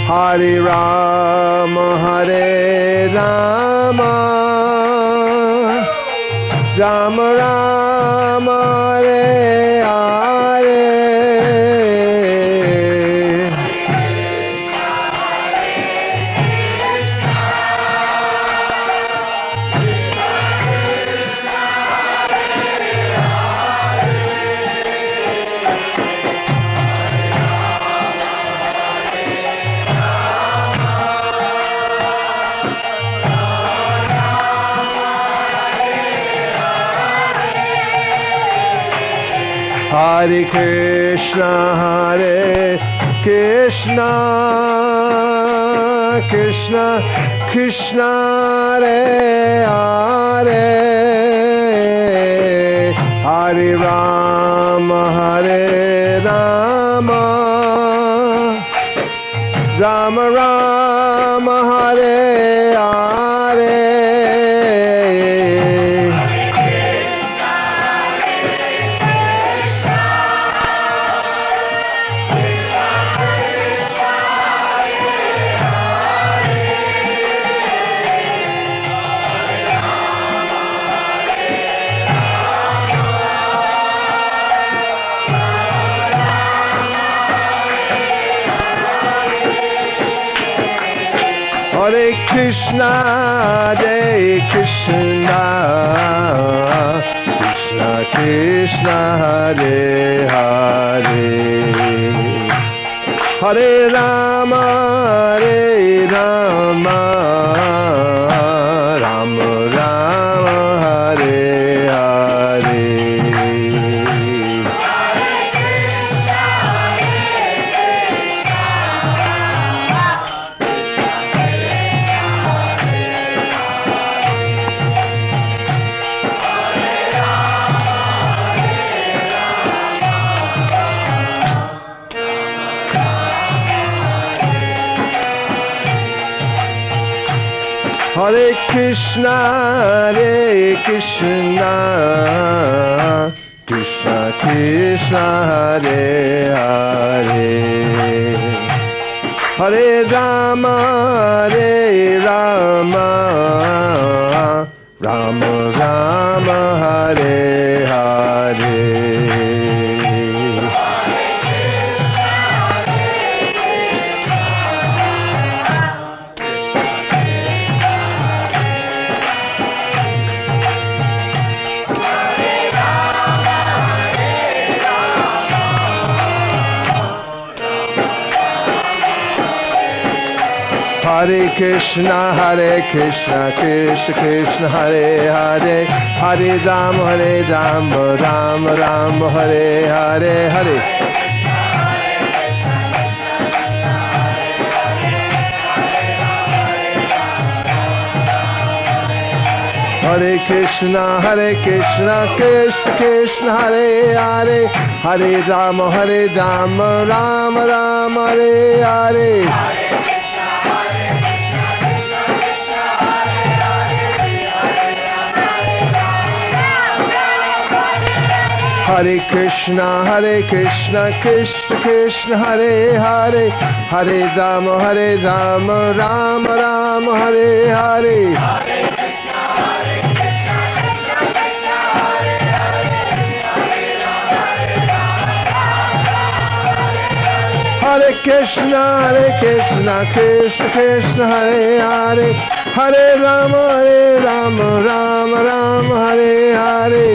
A: Hare Rama, Hare Rama, Rama Rama, Hare Hare. Hare Krishna, Hare Krishna, Krishna Krishna, Hare Hare, Hare Rama, Hare Rama, Rama Rama, Hare Hare. Hare Krishna, Hare Krishna, Krishna Krishna, Hare Hare, Hare Rama, Hare Rama, Rama Rama, Hare Hare. Hare Krishna, Hare Krishna, Krishna Krishna, Hare Hare, Hare Rama, Hare Rama, Rama Rama, Hare Hare. Hare Krishna, Krishna Krishna, Hare Hare, Hare Ram, Ram Ram, Hare Hare, Hare. Hare Krishna, Krishna Krishna, Hare Hare, Hare Rama, Rama Rama, Hare Hare. Hare Krishna, Krishna Krishna, Hare Hare, Hare Rama, Rama Rama, Hare Hare. Hare Krishna, Krishna Krishna, Hare Hare, Hare Rama, Rama Rama, Hare Hare.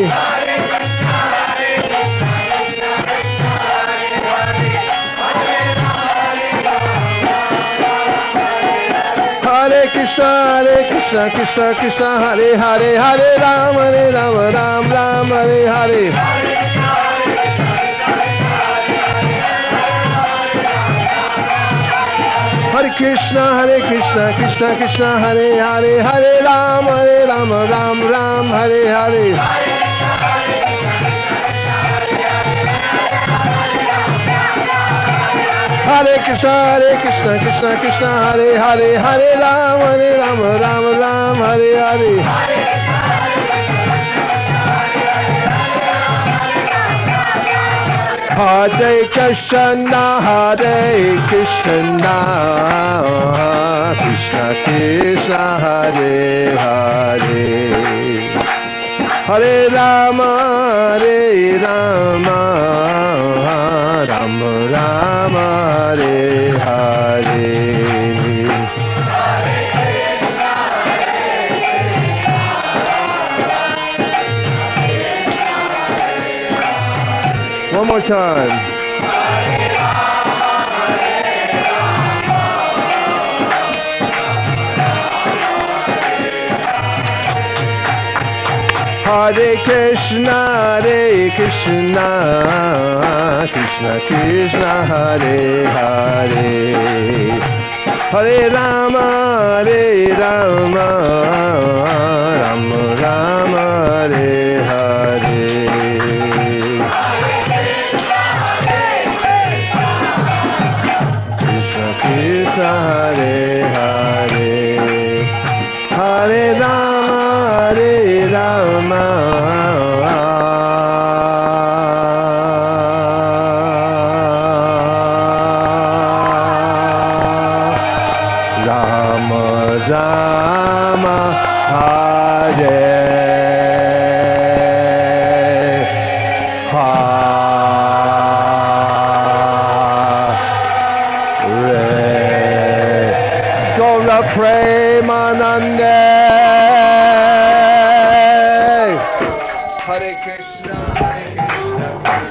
A: Hare Krishna, Krishna Krishna, Hare Hare, Hare Rama, Rama Rama, Hare Hare. Hare Krishna, Krishna Krishna, Hare Hare, Hare Rama, Rama Rama, Hare Hare. Hare Krishna, Krishna, Hare Hare, Hare Rama, Rama Rama, Hare Hare. Hare Krishna, Krishna Krishna, Hare Hare, Hare Rama, Rama Rama, Hare Hare. One more time. Hare Krishna, Krishna Krishna, Hare Hare, Hare Rama, Rama Rama, Hare Hare. Krishna Hare Hare, Hare Rama, Rama Rama, Hare Premanande. Hare Krishna, Hare Krishna.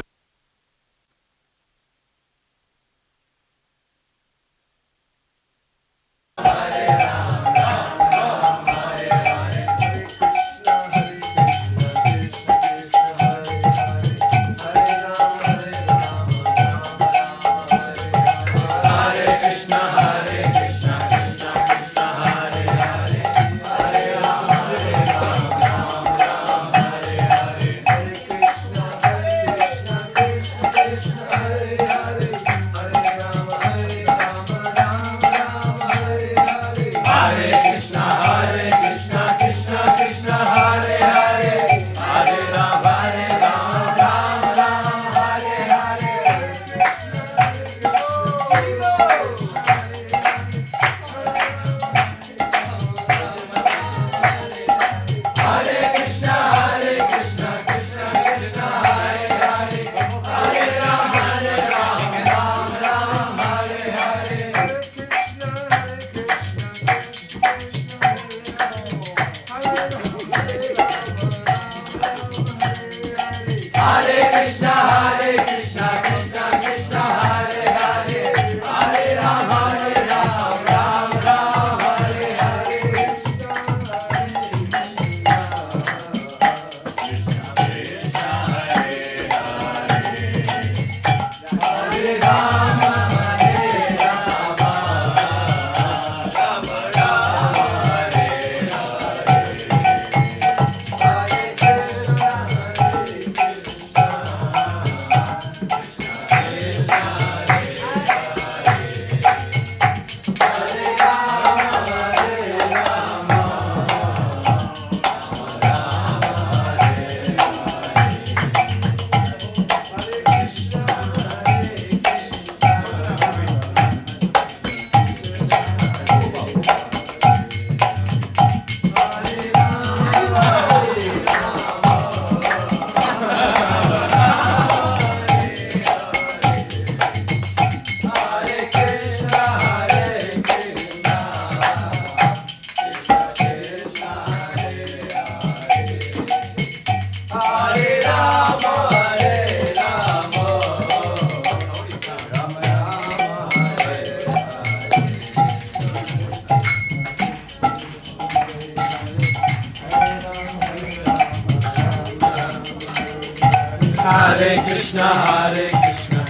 R: Hare Krishna, Krishna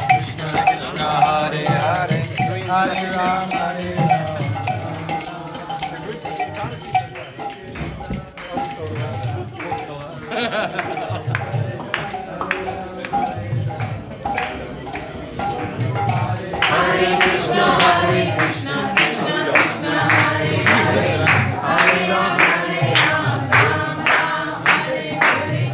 R: Krishna, Hare Hare, Hare Ram, Hare Ram.
S: Hare Krishna, Krishna Krishna, Hare Hare, Hare Ram, Hare Ram, Ram Ram, Hare Hare.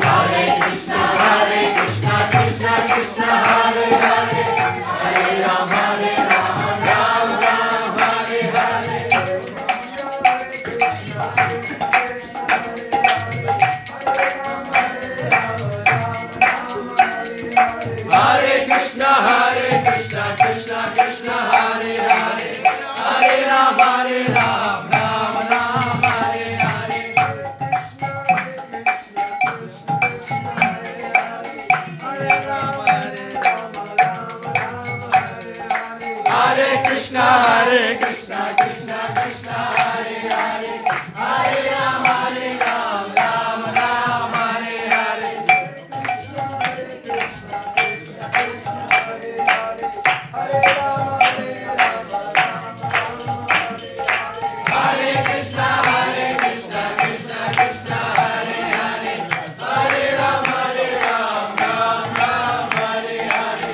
S: Hare Krishna, Krishna Krishna, Hare Hare, Hare Ram, Hare Ram, Ram Ram, Hare Hare. Hare Krishna, Krishna Krishna, Hare Hare, Hare Ram, Ram Ram, Hare Hare. Hare Krishna, Krishna Krishna, Hare Hare, Hare Ram, Ram Ram, Hare Hare. Hare Krishna, Krishna Krishna, Hare Hare, Hare Ram, Ram Ram, Hare Hare.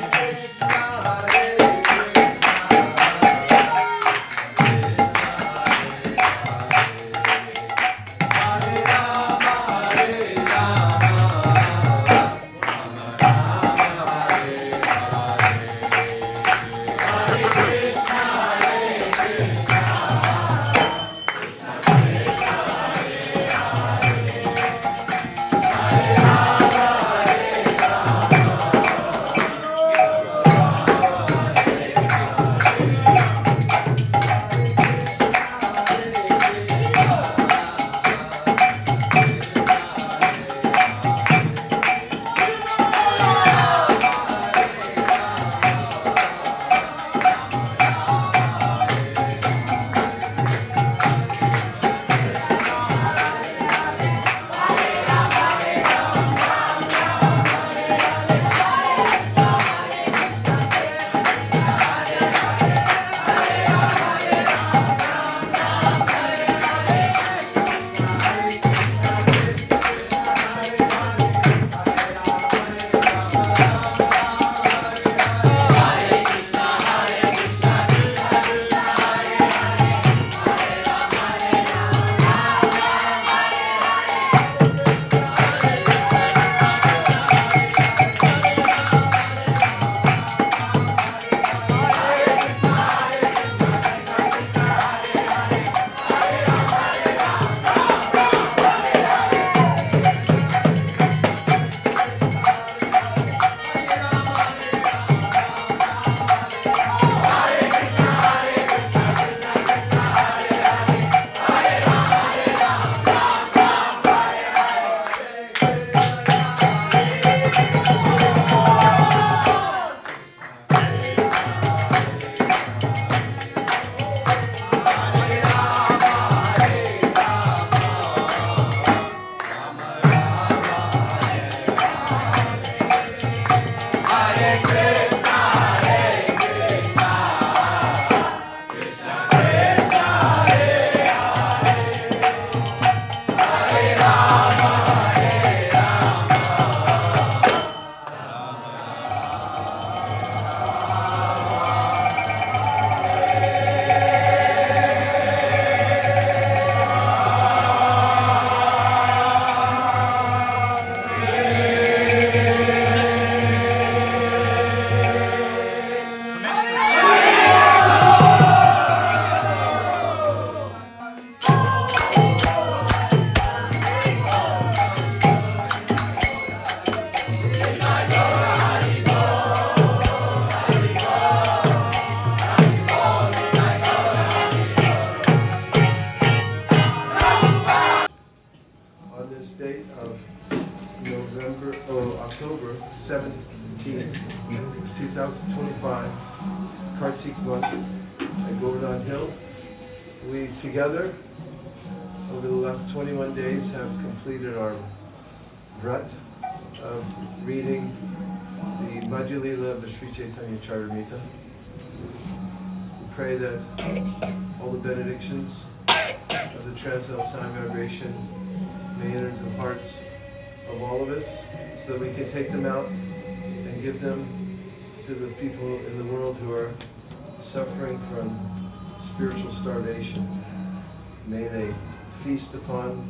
A: Kartik month at Govardhana Hill. We together, over the last 21 days, have completed our vrat of reading the Madhya-Lila of the Sri Chaitanya Charitamrita. We pray that all the benedictions of the transcendental sound vibration may enter into the hearts of all of us, so that we can take them out and give them to the people in the world who are suffering from spiritual starvation. May they feast upon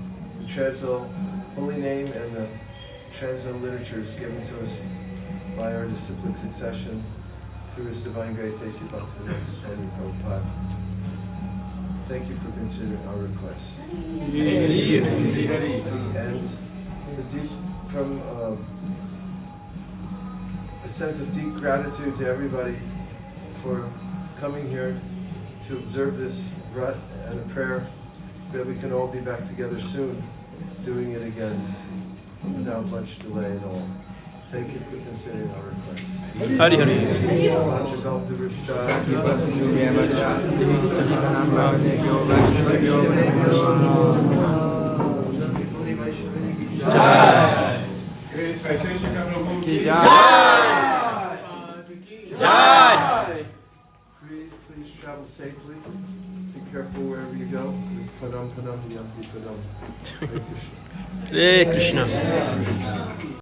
A: the transcendental holy name and the transcendental literatures given to us by our disciplic succession through His Divine Grace, A.C. Bhaktivedanta Swami Prabhupada. Thank you for considering our request. And from a sense of deep gratitude to everybody for coming here to observe this vrat and a prayer that we can all be back together soon, doing it again without much delay at all. Thank you for considering our request.
E: Hari Hari.
A: Please travel safely. Be careful wherever you go. Padam padam yampi padam. Hare Krishna.
E: Hare Krishna.